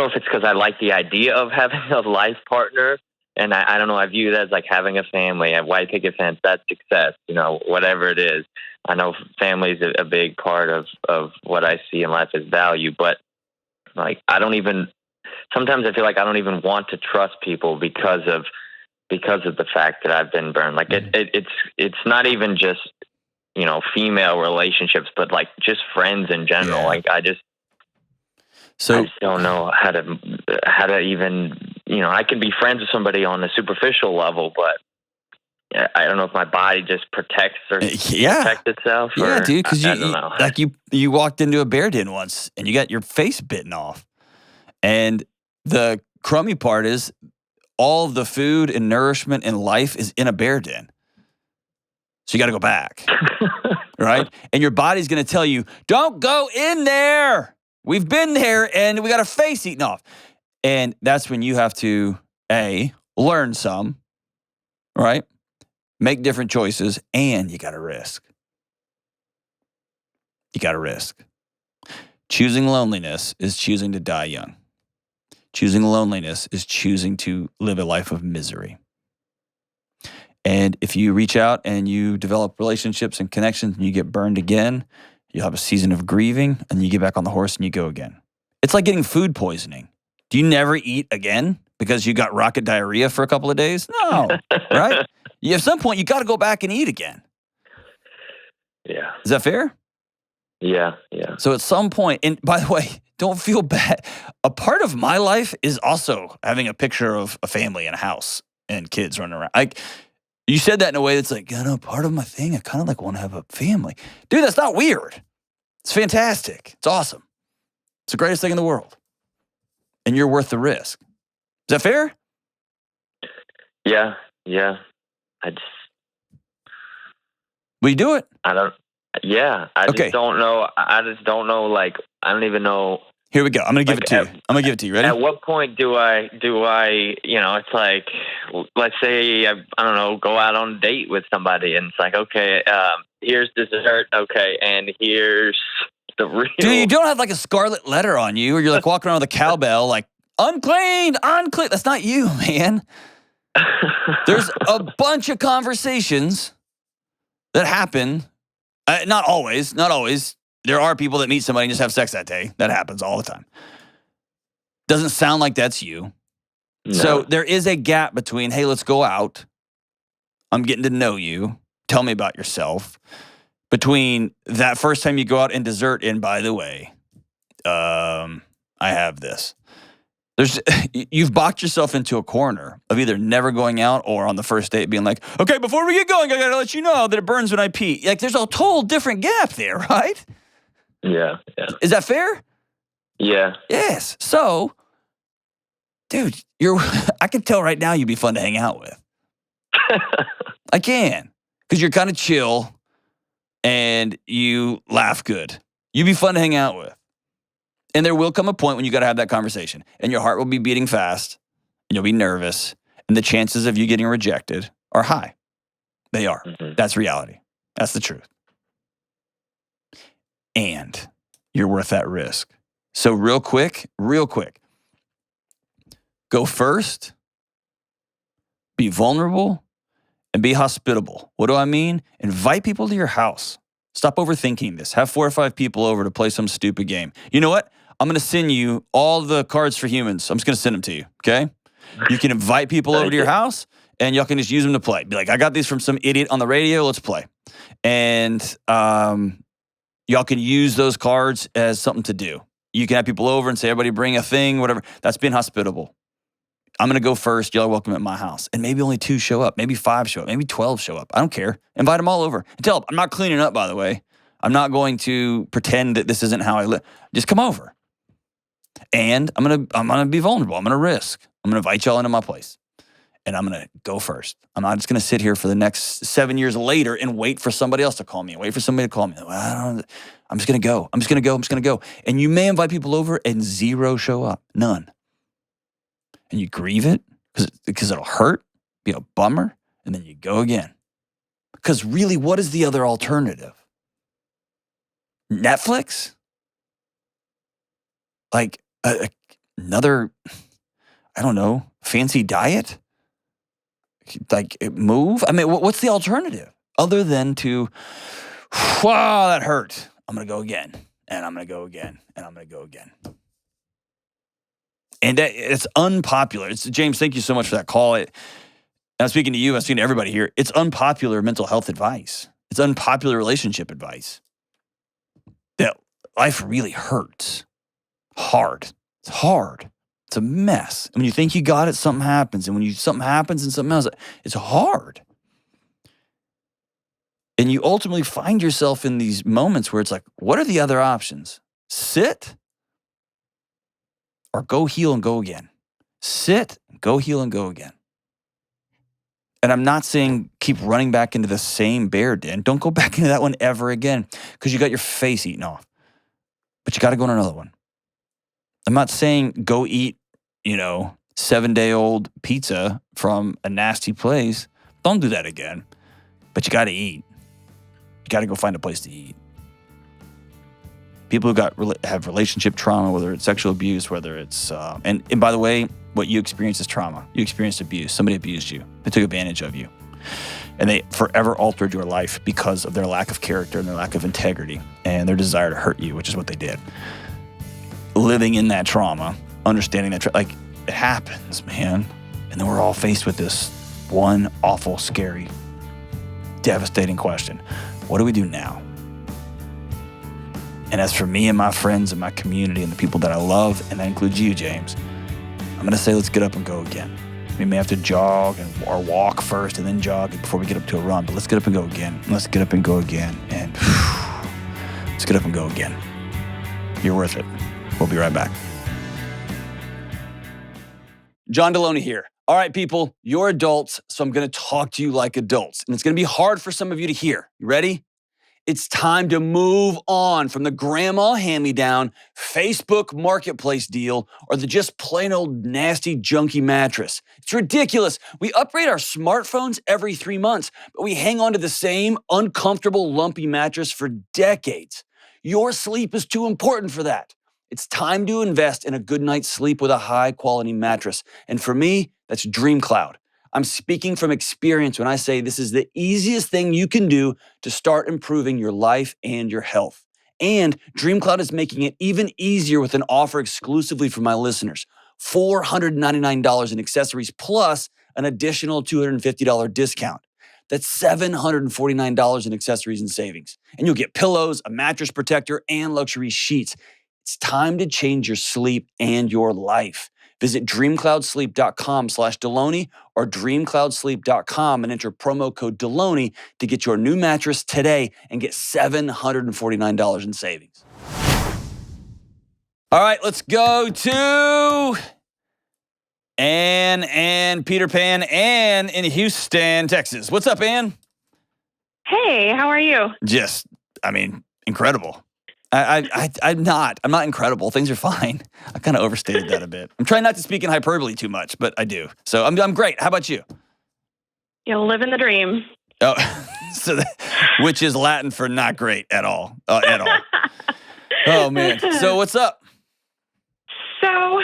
Speaker 1: if it's because I like the idea of having a life partner, and I don't know, I view it as like having a family. A white picket fence, that's success, whatever it is. I know family is a big part of what I see in life as value, but like sometimes I feel like I don't even want to trust people because of the fact that I've been burned. Like it's not even just, female relationships, but like just friends in general.
Speaker 2: Yeah.
Speaker 1: Like I just don't know how to even, I can be friends with somebody on a superficial level, but I don't know if my body just protects itself.
Speaker 2: Yeah, dude, because
Speaker 1: I don't know.
Speaker 2: Like you walked into a bear den once and you got your face bitten off. And the crummy part is all the food and nourishment and life is in a bear den. So you got to go back, right? And your body's going to tell you, don't go in there. We've been there and we got our face eaten off. And that's when you have to, learn some, right? Make different choices, and you got to risk. You got to risk. Choosing loneliness is choosing to die young. Choosing loneliness is choosing to live a life of misery. And if you reach out and you develop relationships and connections and you get burned again, you'll have a season of grieving and you get back on the horse and you go again. It's like getting food poisoning. Do you never eat again because you got rocket diarrhea for a couple of days? No, right? At some point, you got to go back and eat again.
Speaker 1: Yeah.
Speaker 2: Is that fair?
Speaker 1: Yeah.
Speaker 2: So at some point, and by the way, don't feel bad. A part of my life is also having a picture of a family and a house and kids running around. You said that in a way that's like, part of my thing, I kind of like want to have a family. Dude, that's not weird. It's fantastic. It's awesome. It's the greatest thing in the world. And you're worth the risk. Is that fair?
Speaker 1: Yeah.
Speaker 2: Will you do it?
Speaker 1: I just don't know. I just don't know. Like, I don't even know.
Speaker 2: Here we go. I'm going to give it to you. I'm going to give it to you. Ready?
Speaker 1: At what point do I, it's like, let's say, I don't know, go out on a date with somebody and it's like, okay, here's dessert. Okay. And here's the real.
Speaker 2: Dude, you don't have like a scarlet letter on you or you're like walking around with a cowbell like, unclean. That's not you, man. There's a bunch of conversations that happen. Not always. There are people that meet somebody and just have sex that day. That happens all the time. Doesn't sound like that's you. No. So there is a gap between, hey, let's go out. I'm getting to know you. Tell me about yourself. Between that first time you go out and dessert, and by the way, I have this. You've boxed yourself into a corner of either never going out or on the first date being like, okay, before we get going, I got to let you know that it burns when I pee. Like, there's a total different gap there, right?
Speaker 1: Yeah.
Speaker 2: Is that fair?
Speaker 1: Yeah.
Speaker 2: Yes. So, dude, I can tell right now you'd be fun to hang out with. I can. Because you're kind of chill and you laugh good. You'd be fun to hang out with. And there will come a point when you got to have that conversation and your heart will be beating fast and you'll be nervous and the chances of you getting rejected are high. They are. Mm-hmm. That's reality. That's the truth. And you're worth that risk. So real quick, Go first, be vulnerable, and be hospitable. What do I mean? Invite people to your house. Stop overthinking this. Have 4 or 5 people over to play some stupid game. You know what? I'm going to send you all the cards for humans. I'm just going to send them to you, okay? You can invite people over to your house, and y'all can just use them to play. Be like, I got these from some idiot on the radio. Let's play. And y'all can use those cards as something to do. You can have people over and say, everybody bring a thing, whatever. That's being hospitable. I'm going to go first. Y'all are welcome at my house. And maybe only 2 show up. Maybe 5 show up. Maybe 12 show up. I don't care. Invite them all over. And tell them, I'm not cleaning up, by the way. I'm not going to pretend that this isn't how I live. Just come over. And I'm gonna be vulnerable. I'm going to risk. I'm going to invite y'all into my place. And I'm going to go first. I'm not just going to sit here for the next 7 years later and wait for somebody else to call me. Wait for somebody to call me. Well, I'm just going to go. I'm just going to go. And you may invite people over and 0 show up. None. And you grieve it because it'll hurt, be a bummer, and then you go again. Because really, what is the other alternative? Netflix? Like another, I don't know, fancy diet? Like move? I mean, what's the alternative? Other than to, wow, that hurt. I'm going to go again, and I'm going to go again, and I'm going to go again. And it's unpopular. James, thank you so much for that call. I'm speaking to you. I'm speaking to everybody here. It's unpopular mental health advice. It's unpopular relationship advice. That life really hurts. Hard. It's hard. It's a mess. And when you think you got it, something happens. And when something happens and something else, it's hard. And you ultimately find yourself in these moments where it's like, what are the other options? Sit or go heal and go again. Sit, go heal and go again. And I'm not saying keep running back into the same bear den. Don't go back into that one ever again because you got your face eaten off. But you got to go on another one. I'm not saying go eat, 7-day-old pizza from a nasty place. Don't do that again. But you got to eat. You got to go find a place to eat. People who have relationship trauma, whether it's sexual abuse, whether it's, and by the way, what you experience is trauma. You experienced abuse. Somebody abused you. They took advantage of you. And they forever altered your life because of their lack of character and their lack of integrity and their desire to hurt you, which is what they did. Living in that trauma, understanding that, it happens, man. And then we're all faced with this one awful, scary, devastating question. What do we do now? And as for me and my friends and my community and the people that I love, and that includes you, James, I'm going to say let's get up and go again. We may have to jog or walk first and then jog before we get up to a run, but let's get up and go again. Let's get up and go again. And let's get up and go again. You're worth it. We'll be right back. John Delony here. All right, people, you're adults, so I'm going to talk to you like adults. And it's going to be hard for some of you to hear. You ready? It's time to move on from the grandma hand-me-down Facebook marketplace deal or the just plain old nasty junky mattress. It's ridiculous. We upgrade our smartphones every 3 months, but we hang on to the same uncomfortable, lumpy mattress for decades. Your sleep is too important for that. It's time to invest in a good night's sleep with a high-quality mattress. And for me, that's DreamCloud. I'm speaking from experience when I say this is the easiest thing you can do to start improving your life and your health. And DreamCloud is making it even easier with an offer exclusively for my listeners. $499 in accessories plus an additional $250 discount. That's $749 in accessories and savings. And you'll get pillows, a mattress protector, and luxury sheets. It's time to change your sleep and your life. Visit dreamcloudsleep.com/Delony or dreamcloudsleep.com and enter promo code Delony to get your new mattress today and get $749 in savings. All right, let's go to Ann and Peter Pan. Ann in Houston, Texas. What's up, Ann?
Speaker 4: Hey, how are you?
Speaker 2: Incredible. I'm not incredible. Things are fine. I kind of overstated that a bit. I'm trying not to speak in hyperbole too much, but I do. So I'm great. How about you?
Speaker 4: You're living the dream.
Speaker 2: Oh, which is Latin for not great at all. Oh man. So what's up?
Speaker 4: So,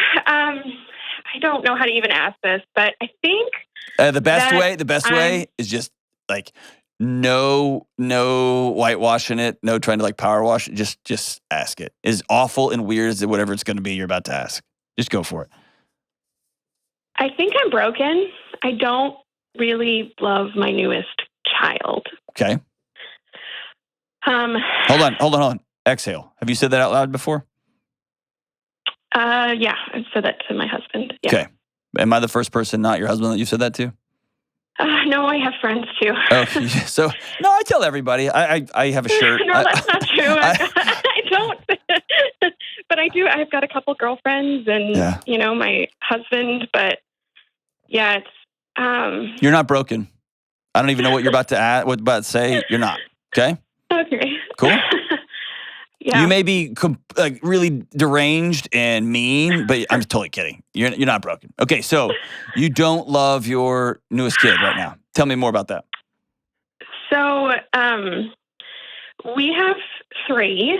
Speaker 4: I don't know how to even ask this, but I think
Speaker 2: The best way is just like no whitewashing it, no trying to like power wash it. Just ask it. As awful and weird as whatever it's going to be you're about to ask. Just go for it.
Speaker 4: I think I'm broken. I don't really love my newest child.
Speaker 2: Okay. Hold on. Exhale. Have you said that out loud before?
Speaker 4: Yeah, I've said that to my husband. Yeah.
Speaker 2: Okay. Am I the first person, not your husband, that you've said that to?
Speaker 4: No, I have friends too.
Speaker 2: Okay. So, no, I tell everybody. I have a shirt.
Speaker 4: No, that's not true. I don't. But I do. I've got a couple girlfriends and, my husband. But, yeah, it's...
Speaker 2: You're not broken. I don't even know what you're about to add, what about to say. You're not. Okay?
Speaker 4: Okay.
Speaker 2: Cool?
Speaker 4: Yeah.
Speaker 2: You may be really deranged and mean, but I'm totally kidding. You're not broken. Okay, so you don't love your newest kid right now. Tell me more about that.
Speaker 4: So we have 3.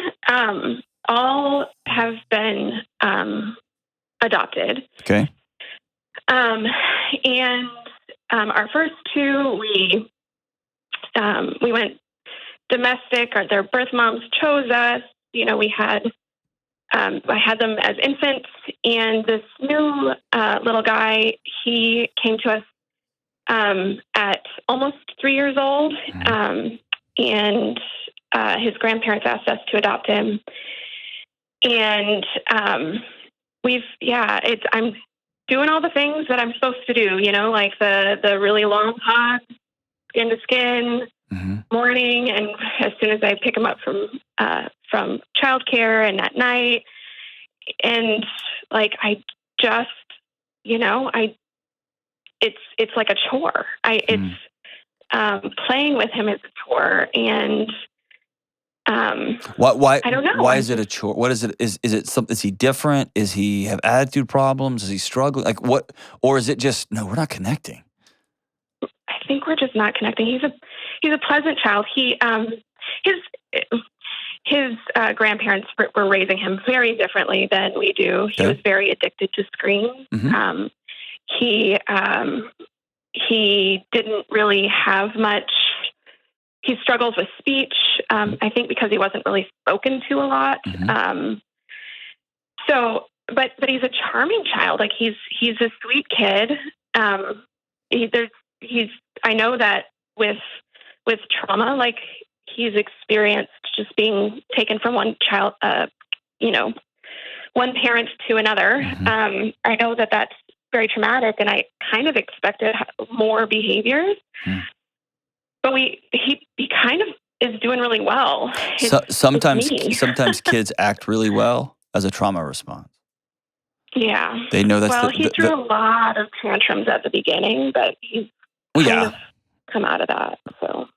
Speaker 4: All have been adopted.
Speaker 2: Okay.
Speaker 4: And our first 2, we went domestic. Their birth moms chose us. We had, I had them as infants, and this new little guy, he came to us at almost 3 years old, and his grandparents asked us to adopt him. And I'm doing all the things that I'm supposed to do, like the really long hugs, skin to skin, morning, and as soon as I pick him up from childcare and at night, and like I just, it's like a chore. Playing with him is a chore, and
Speaker 2: why?
Speaker 4: I don't know.
Speaker 2: Why is it a chore? What is it? Is it something? Is he different? Is he have attitude problems? Is he struggling? Like what? Or is it just no? We're not connecting.
Speaker 4: I think we're just not connecting. He's a pleasant child. His grandparents were raising him very differently than we do.
Speaker 2: Okay.
Speaker 4: He was very addicted to screens.
Speaker 2: Mm-hmm.
Speaker 4: He didn't really have much. He struggles with speech. I think because he wasn't really spoken to a lot.
Speaker 2: Mm-hmm.
Speaker 4: But he's a charming child. Like he's a sweet kid. I know that with trauma, like he's experienced just being taken from one parent to another.
Speaker 2: Mm-hmm.
Speaker 4: I know that that's very traumatic, and I kind of expected more behaviors. Mm. But he kind of is doing really well.
Speaker 2: Sometimes kids act really well as a trauma response.
Speaker 4: Yeah.
Speaker 2: They know that's
Speaker 4: he threw a lot of tantrums at the beginning, but he's kind of come out of that. So.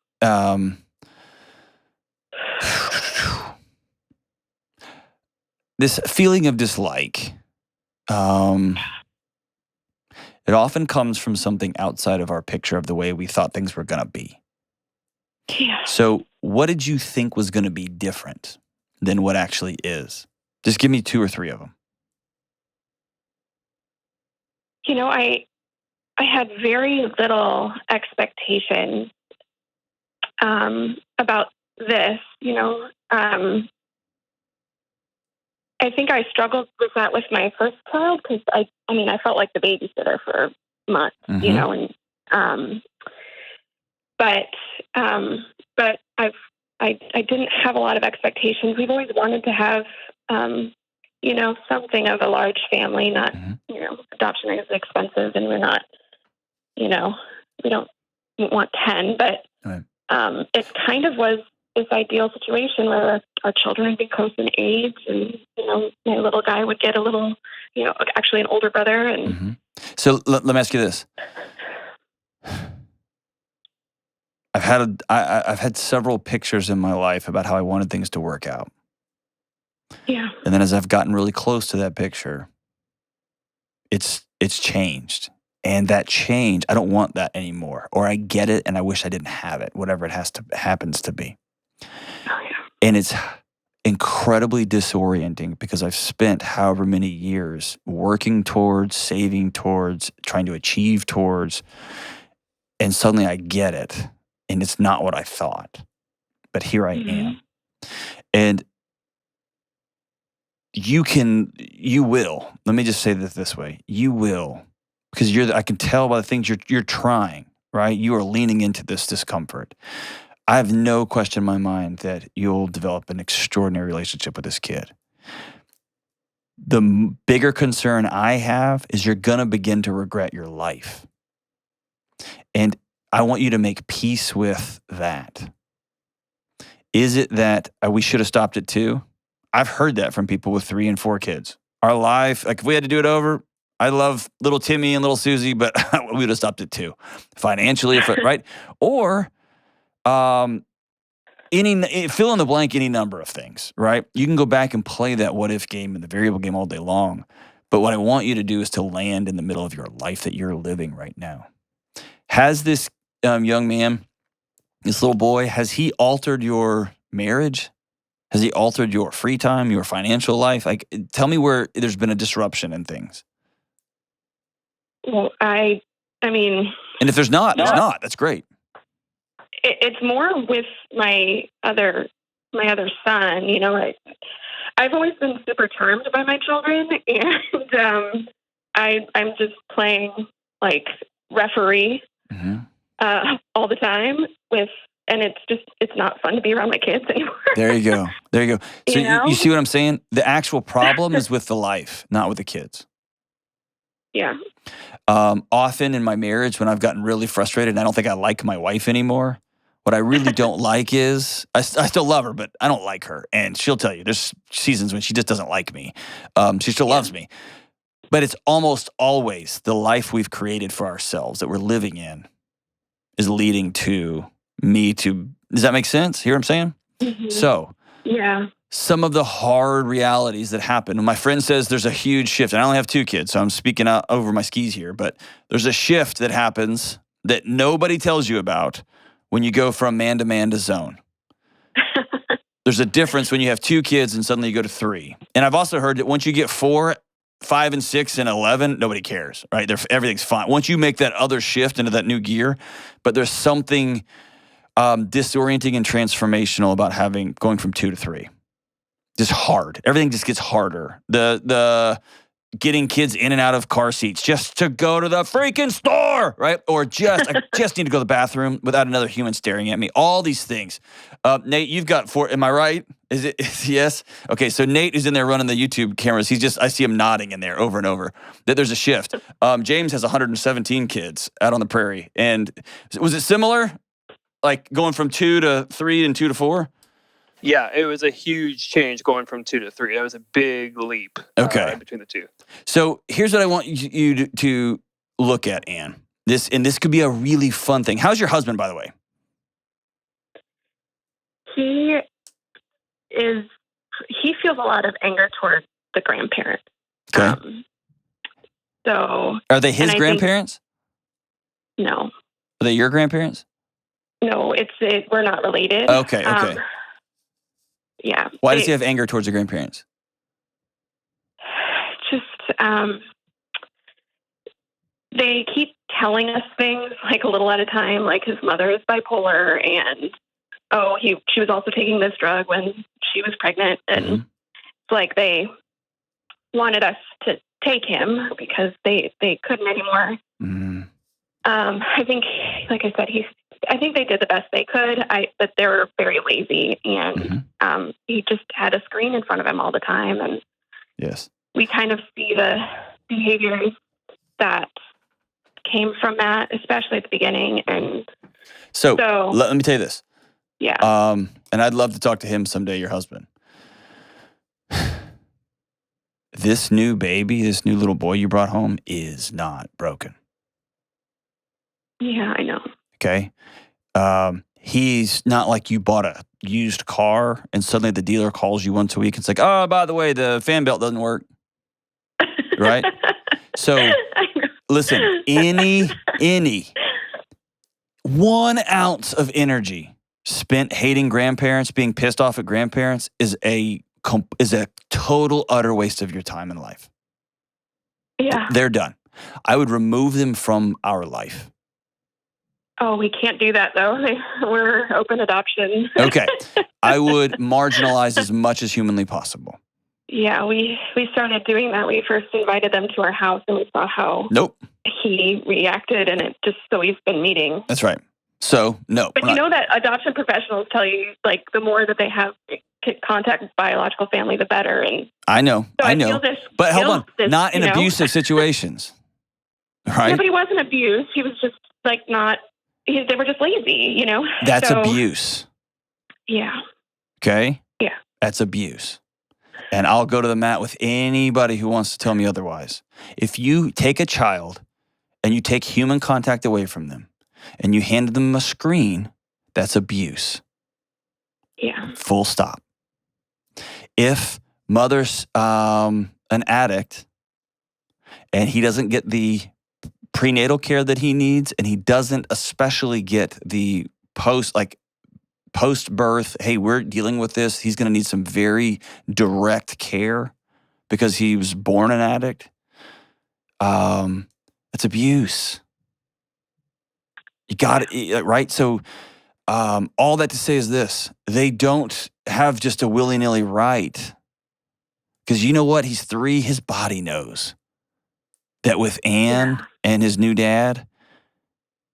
Speaker 2: This feeling of dislike, it often comes from something outside of our picture of the way we thought things were going to be.
Speaker 4: Yeah.
Speaker 2: So what did you think was going to be different than what actually is? Just give me 2 or 3 of them.
Speaker 4: I had very little expectation about this. I think I struggled with that with my first child because I felt like the babysitter for months,
Speaker 2: Mm-hmm.
Speaker 4: but I didn't have a lot of expectations. We've always wanted to have, something of a large family, not,
Speaker 2: Mm-hmm.
Speaker 4: Adoption is expensive and we're not, we don't want 10, but
Speaker 2: Right.
Speaker 4: It kind of was this ideal situation where our children would be close in age, and my little guy would get a little, actually an older brother. And
Speaker 2: Mm-hmm. So let me ask you this: I've had several pictures in my life about how I wanted things to work out.
Speaker 4: Yeah.
Speaker 2: And then as I've gotten really close to that picture, it's changed. And that change, I don't want that anymore. Or I get it and I wish I didn't have it, whatever it happens to be.
Speaker 4: Oh, yeah.
Speaker 2: And incredibly disorienting because I've spent however many years working towards, saving towards, trying to achieve towards, and suddenly I get it, and it's not what I thought. But here I am. And you will, let me just say this way, you will, because I can tell by the things you're trying, right? You are leaning into this discomfort. I have no question in my mind that you'll develop an extraordinary relationship with this kid. The bigger concern I have is you're going to begin to regret your life. And I want you to make peace with that. Is it that we should have stopped at 2? I've heard that from people with 3 and 4 kids. Our life, like if we had to do it over, I love little Timmy and little Susie, but we would have stopped at 2. Financially, right? Or fill in the blank any number of things, right? You can go back and play that what if game and the variable game all day long. But what I want you to do is to land in the middle of your life that you're living right now. Has this young man, this little boy, has he altered your marriage? Has he altered your free time, your financial life? Like, tell me where there's been a disruption in things.
Speaker 4: Well, I mean...
Speaker 2: And if there's not, there's not. That's great.
Speaker 4: It's more with my other son. You know, I've always been super charmed by my children, and I'm just playing like referee all the time and it's not fun to be around my kids anymore. There you go.
Speaker 2: So you see what I'm saying? The actual problem is with the life, not with the kids.
Speaker 4: Yeah.
Speaker 2: Often in my marriage, when I've gotten really frustrated and I don't think I like my wife anymore, what I really don't like is, I still love her, but I don't like her. And she'll tell you, there's seasons when she just doesn't like me. She still loves me. But it's almost always the life we've created for ourselves that we're living in is leading to me to, does that make sense? Hear what I'm saying?
Speaker 4: Mm-hmm.
Speaker 2: So,
Speaker 4: yeah.
Speaker 2: Some of the hard realities that happen. My friend says there's a huge shift, and I only have 2 kids, so I'm speaking out over my skis here, but there's a shift that happens that nobody tells you about when you go from man to man to zone. There's a difference when you have 2 kids and suddenly you go to 3. And I've also heard that once you get 4, 5, and 6, and 11, nobody cares, right? Everything's fine. Once you make that other shift into that new gear, but there's something disorienting and transformational about going from 2 to 3. Just hard. Everything just gets harder. The getting kids in and out of car seats just to go to the freaking store, right? Or I just need to go to the bathroom without another human staring at me. All these things. Nate, you've got 4. Am I right? Is yes? Okay, so Nate is in there running the YouTube cameras. I see him nodding in there over and over. That there's a shift. James has 117 kids out on the prairie. And was it similar? Like going from 2 to 3 and 2 to 4?
Speaker 5: Yeah, it was a huge change going from 2 to 3. That was a big leap between the 2.
Speaker 2: So here's what I want you to look at, Ann. This could be a really fun thing. How's your husband, by the way?
Speaker 4: He feels a lot of anger towards the grandparents.
Speaker 2: Okay.
Speaker 4: So
Speaker 2: are they his grandparents?
Speaker 4: No.
Speaker 2: Are they your grandparents?
Speaker 4: No, we're not related.
Speaker 2: Okay.
Speaker 4: Yeah.
Speaker 2: Why does he have anger towards the grandparents?
Speaker 4: Just, they keep telling us things like a little at a time, like his mother is bipolar and, she was also taking this drug when she was pregnant. And it's like they wanted us to take him because they couldn't anymore.
Speaker 2: Mm-hmm.
Speaker 4: I think, like I said, I think they did the best they could, but they were very lazy, and he just had a screen in front of him all the time. And
Speaker 2: yes,
Speaker 4: we kind of see the behaviors that came from that, especially at the beginning. And
Speaker 2: so let me tell you this.
Speaker 4: Yeah.
Speaker 2: And I'd love to talk to him someday, your husband. This new baby, this new little boy you brought home is not broken.
Speaker 4: Yeah, I know.
Speaker 2: Okay. He's not like you bought a used car and suddenly the dealer calls you once a week and it's like, oh, by the way, the fan belt doesn't work. Right? So listen, any 1 ounce of energy spent hating grandparents, being pissed off at grandparents is a total, utter waste of your time in life.
Speaker 4: Yeah.
Speaker 2: They're done. I would remove them from our life.
Speaker 4: Oh, we can't do that, though. We're open adoption.
Speaker 2: Okay. I would marginalize as much as humanly possible.
Speaker 4: Yeah, we started doing that. We first invited them to our house, and we saw how he reacted, and so we've been meeting.
Speaker 2: That's right. So, no.
Speaker 4: But you know that adoption professionals tell you, like, the more that they have contact with biological family, the better. And
Speaker 2: I know.
Speaker 4: so
Speaker 2: I know. But hold on. Not in abusive situations. Right?
Speaker 4: Yeah, but he wasn't abused. He was just, like, not... They were just lazy, you know?
Speaker 2: That's abuse.
Speaker 4: Yeah.
Speaker 2: Okay?
Speaker 4: Yeah.
Speaker 2: That's abuse. And I'll go to the mat with anybody who wants to tell me otherwise. If you take a child and you take human contact away from them and you hand them a screen, that's abuse.
Speaker 4: Yeah.
Speaker 2: Full stop. If mother's an addict and he doesn't get the prenatal care that he needs, and he doesn't especially get the post-birth, hey, we're dealing with this, he's going to need some very direct care because he was born an addict, it's abuse. You got it, right? So all that to say is this: they don't have just a willy-nilly right. Because you know what? He's 3, his body knows that with Anne and his new dad,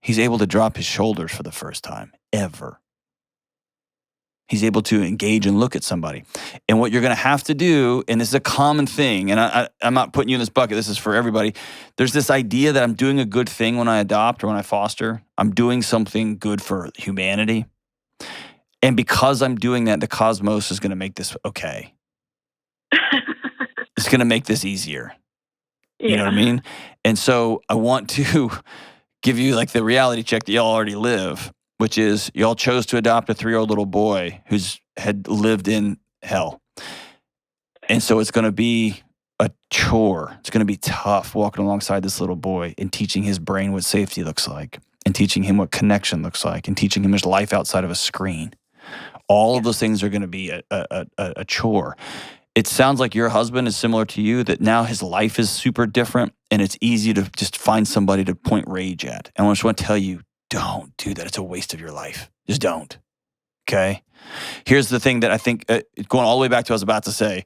Speaker 2: he's able to drop his shoulders for the first time ever. He's able to engage and look at somebody. And what you're going to have to do, and this is a common thing, and I'm not putting you in this bucket, this is for everybody. There's this idea that I'm doing a good thing when I adopt or when I foster. I'm doing something good for humanity. And because I'm doing that, the cosmos is going to make this okay. It's going to make this easier. You know what I mean? And so I want to give you like the reality check that y'all already live, which is y'all chose to adopt a 3-year-old little boy who's had lived in hell. And so it's going to be a chore. It's going to be tough walking alongside this little boy and teaching his brain what safety looks like and teaching him what connection looks like and teaching him his life outside of a screen. All of those things are going to be a chore. It sounds like your husband is similar to you, that now his life is super different and it's easy to just find somebody to point rage at. And I just want to tell you, don't do that. It's a waste of your life. Just don't. Okay? Here's the thing that I think, going all the way back to what I was about to say,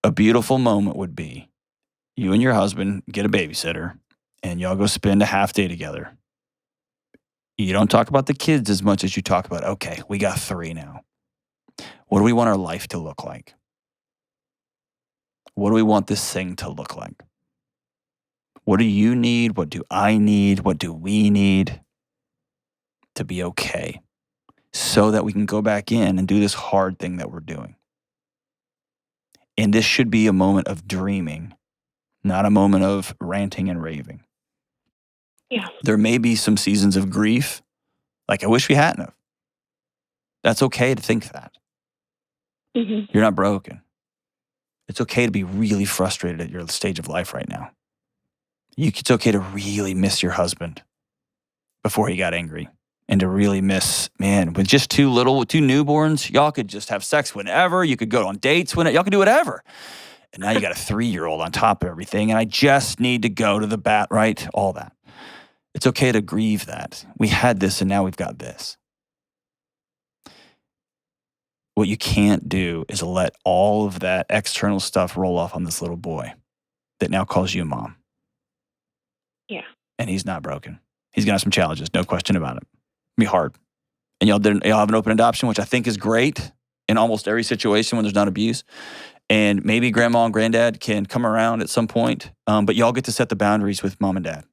Speaker 2: a beautiful moment would be you and your husband get a babysitter and y'all go spend a half day together. You don't talk about the kids as much as you talk about, okay, we got 3 now. What do we want our life to look like? What do we want this thing to look like? What do you need? What do I need? What do we need to be okay so that we can go back in and do this hard thing that we're doing? And this should be a moment of dreaming, not a moment of ranting and raving.
Speaker 4: Yeah.
Speaker 2: There may be some seasons of grief, like I wish we hadn't have. That's okay to think that.
Speaker 4: Mm-hmm.
Speaker 2: You're not broken. It's okay to be really frustrated at your stage of life right now. It's okay to really miss your husband before he got angry. And to really miss, man, with just 2 newborns, y'all could just have sex whenever. You could go on dates whenever. Y'all could do whatever. And now you got a 3-year-old on top of everything. And I just need to go to the bat, right? All that. It's okay to grieve that. We had this and now we've got this. What you can't do is let all of that external stuff roll off on this little boy that now calls you mom.
Speaker 4: Yeah.
Speaker 2: And he's not broken. He's going to have some challenges, no question about it. It'll be hard. And y'all have an open adoption, which I think is great in almost every situation when there's not abuse. And maybe grandma and granddad can come around at some point, but y'all get to set the boundaries with mom and dad.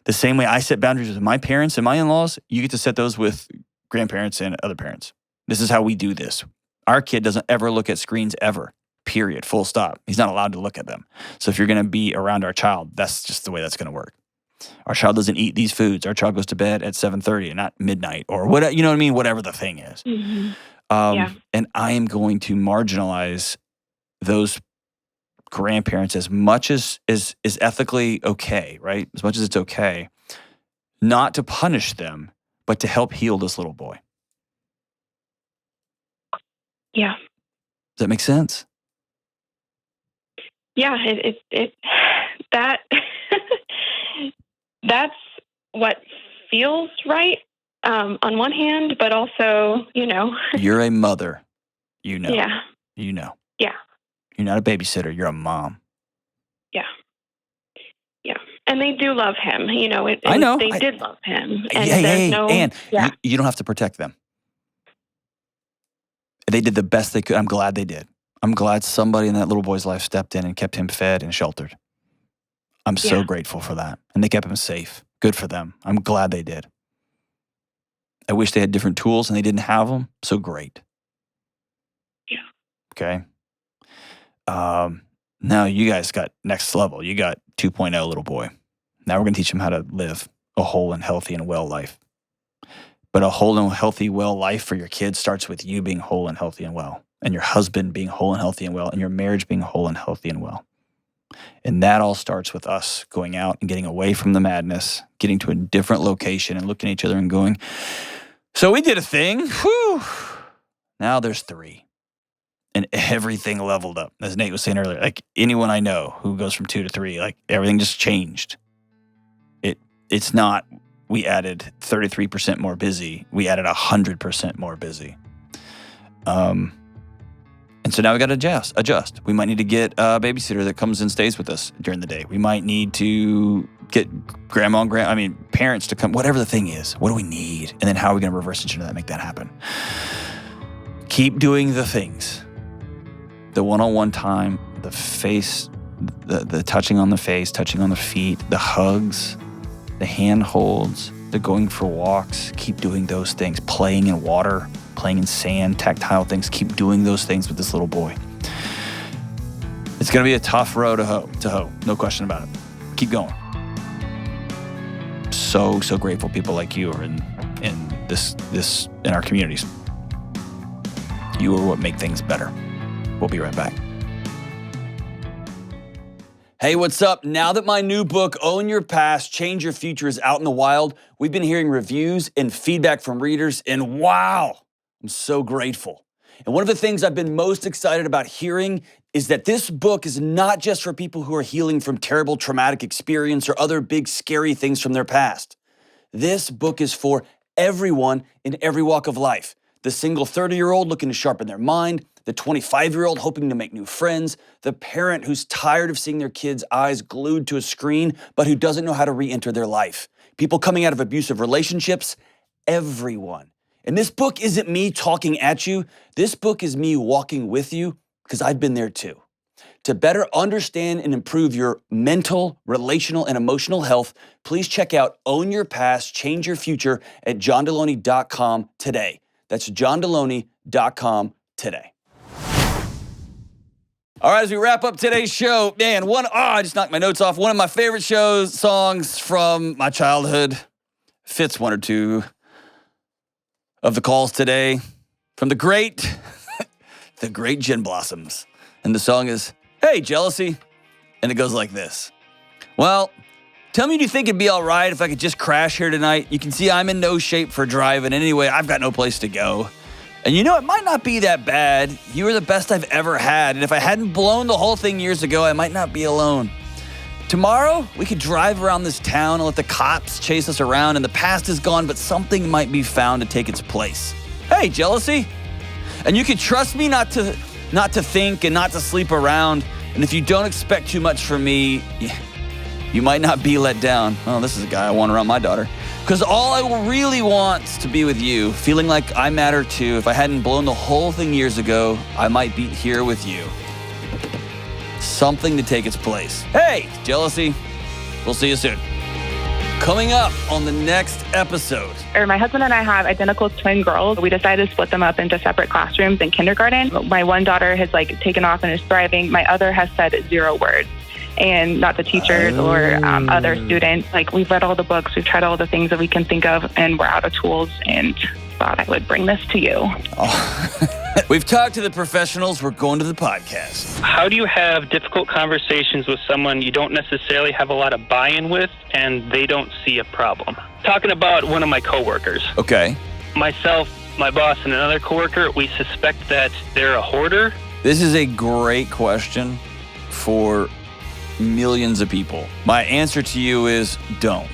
Speaker 2: The same way I set boundaries with my parents and my in-laws, you get to set those with grandparents and other parents. This is how we do this. Our kid doesn't ever look at screens ever, period, full stop. He's not allowed to look at them. So if you're going to be around our child, that's just the way that's going to work. Our child doesn't eat these foods. Our child goes to bed at 7:30 and not midnight or whatever, you know what I mean? Whatever the thing is.
Speaker 4: Mm-hmm.
Speaker 2: And I am going to marginalize those grandparents as much as is ethically okay, right? As much as it's okay, not to punish them, but to help heal this little boy.
Speaker 4: Yeah.
Speaker 2: Does that make sense?
Speaker 4: Yeah, that that's what feels right on one hand, but also,
Speaker 2: You're a mother.
Speaker 4: Yeah.
Speaker 2: Yeah.
Speaker 4: Yeah.
Speaker 2: You're not a babysitter. You're a mom.
Speaker 4: Yeah. Yeah. And they do love him,
Speaker 2: I know.
Speaker 4: They did love him. And
Speaker 2: Ann, you don't have to protect them. They did the best they could. I'm glad they did. I'm glad somebody in that little boy's life stepped in and kept him fed and sheltered. I'm so grateful for that. And they kept him safe. Good for them. I'm glad they did. I wish they had different tools and they didn't have them. So great.
Speaker 4: Yeah.
Speaker 2: Okay. Now you guys got next level. You got 2.0 little boy. Now we're going to teach him how to live a whole and healthy and well life. But a whole and healthy, well life for your kids starts with you being whole and healthy and well, and your husband being whole and healthy and well, and your marriage being whole and healthy and well. And that all starts with us going out and getting away from the madness, getting to a different location and looking at each other and going, so we did a thing. Whew. Now there's 3. And everything leveled up. As Nate was saying earlier, like anyone I know who goes from 2 to 3, like everything just changed. It's not, we added 33% more busy. We added 100% more busy. And so now we got to adjust. We might need to get a babysitter that comes and stays with us during the day. We might need to get parents to come, whatever the thing is. What do we need? And then how are we going to reverse engineer that, make that happen? Keep doing the things. The one-on-one time, the face, the touching on the face, touching on the feet, the hugs, the hand holds, the going for walks. Keep doing those things. Playing in water, playing in sand, tactile things. Keep doing those things with this little boy. It's going to be a tough row to hoe. No question about it. Keep going. So grateful people like you are in our communities. You are what make things better. We'll be right back. Hey, what's up? Now that my new book, Own Your Past, Change Your Future, is out in the wild, we've been hearing reviews and feedback from readers, and wow, I'm so grateful. And one of the things I've been most excited about hearing is that this book is not just for people who are healing from terrible traumatic experience or other big scary things from their past. This book is for everyone in every walk of life. The single 30-year-old looking to sharpen their mind, the 25-year-old hoping to make new friends, the parent who's tired of seeing their kids' eyes glued to a screen, but who doesn't know how to re-enter their life. People coming out of abusive relationships, everyone. And this book isn't me talking at you. This book is me walking with you because I've been there too. To better understand and improve your mental, relational, and emotional health, please check out Own Your Past, Change Your Future at johndelony.com today. That's johndelony.com today. All right, as we wrap up today's show, man, I just knocked my notes off. One of my favorite songs from my childhood fits one or two of the calls today from the great Gin Blossoms. And the song is, Hey, Jealousy. And it goes like this. Well, tell me, do you think it'd be all right if I could just crash here tonight? You can see I'm in no shape for driving. Anyway, I've got no place to go. And it might not be that bad. You were the best I've ever had. And if I hadn't blown the whole thing years ago, I might not be alone. Tomorrow, we could drive around this town and let the cops chase us around, and the past is gone, but something might be found to take its place. Hey, Jealousy. And you can trust me not to think and not to sleep around. And if you don't expect too much from me, you might not be let down. Oh, this is a guy I want around my daughter. Because all I really want to be with you, feeling like I matter too. If I hadn't blown the whole thing years ago, I might be here with you. Something to take its place. Hey, Jealousy. We'll see you soon. Coming up on the next episode.
Speaker 6: My husband and I have identical twin girls. We decided to split them up into separate classrooms in kindergarten. My one daughter has taken off and is thriving. My other has said 0 words. And not the teachers or other students. We've read all the books, we've tried all the things that we can think of, and we're out of tools, and thought I would bring this to you.
Speaker 2: Oh. We've talked to the professionals. We're going to the podcast.
Speaker 7: How do you have difficult conversations with someone you don't necessarily have a lot of buy-in with, and they don't see a problem? talking about one of my coworkers.
Speaker 2: Okay.
Speaker 7: Myself, my boss, and another coworker, we suspect that they're a hoarder.
Speaker 2: This is a great question for millions of people. My answer to you is don't.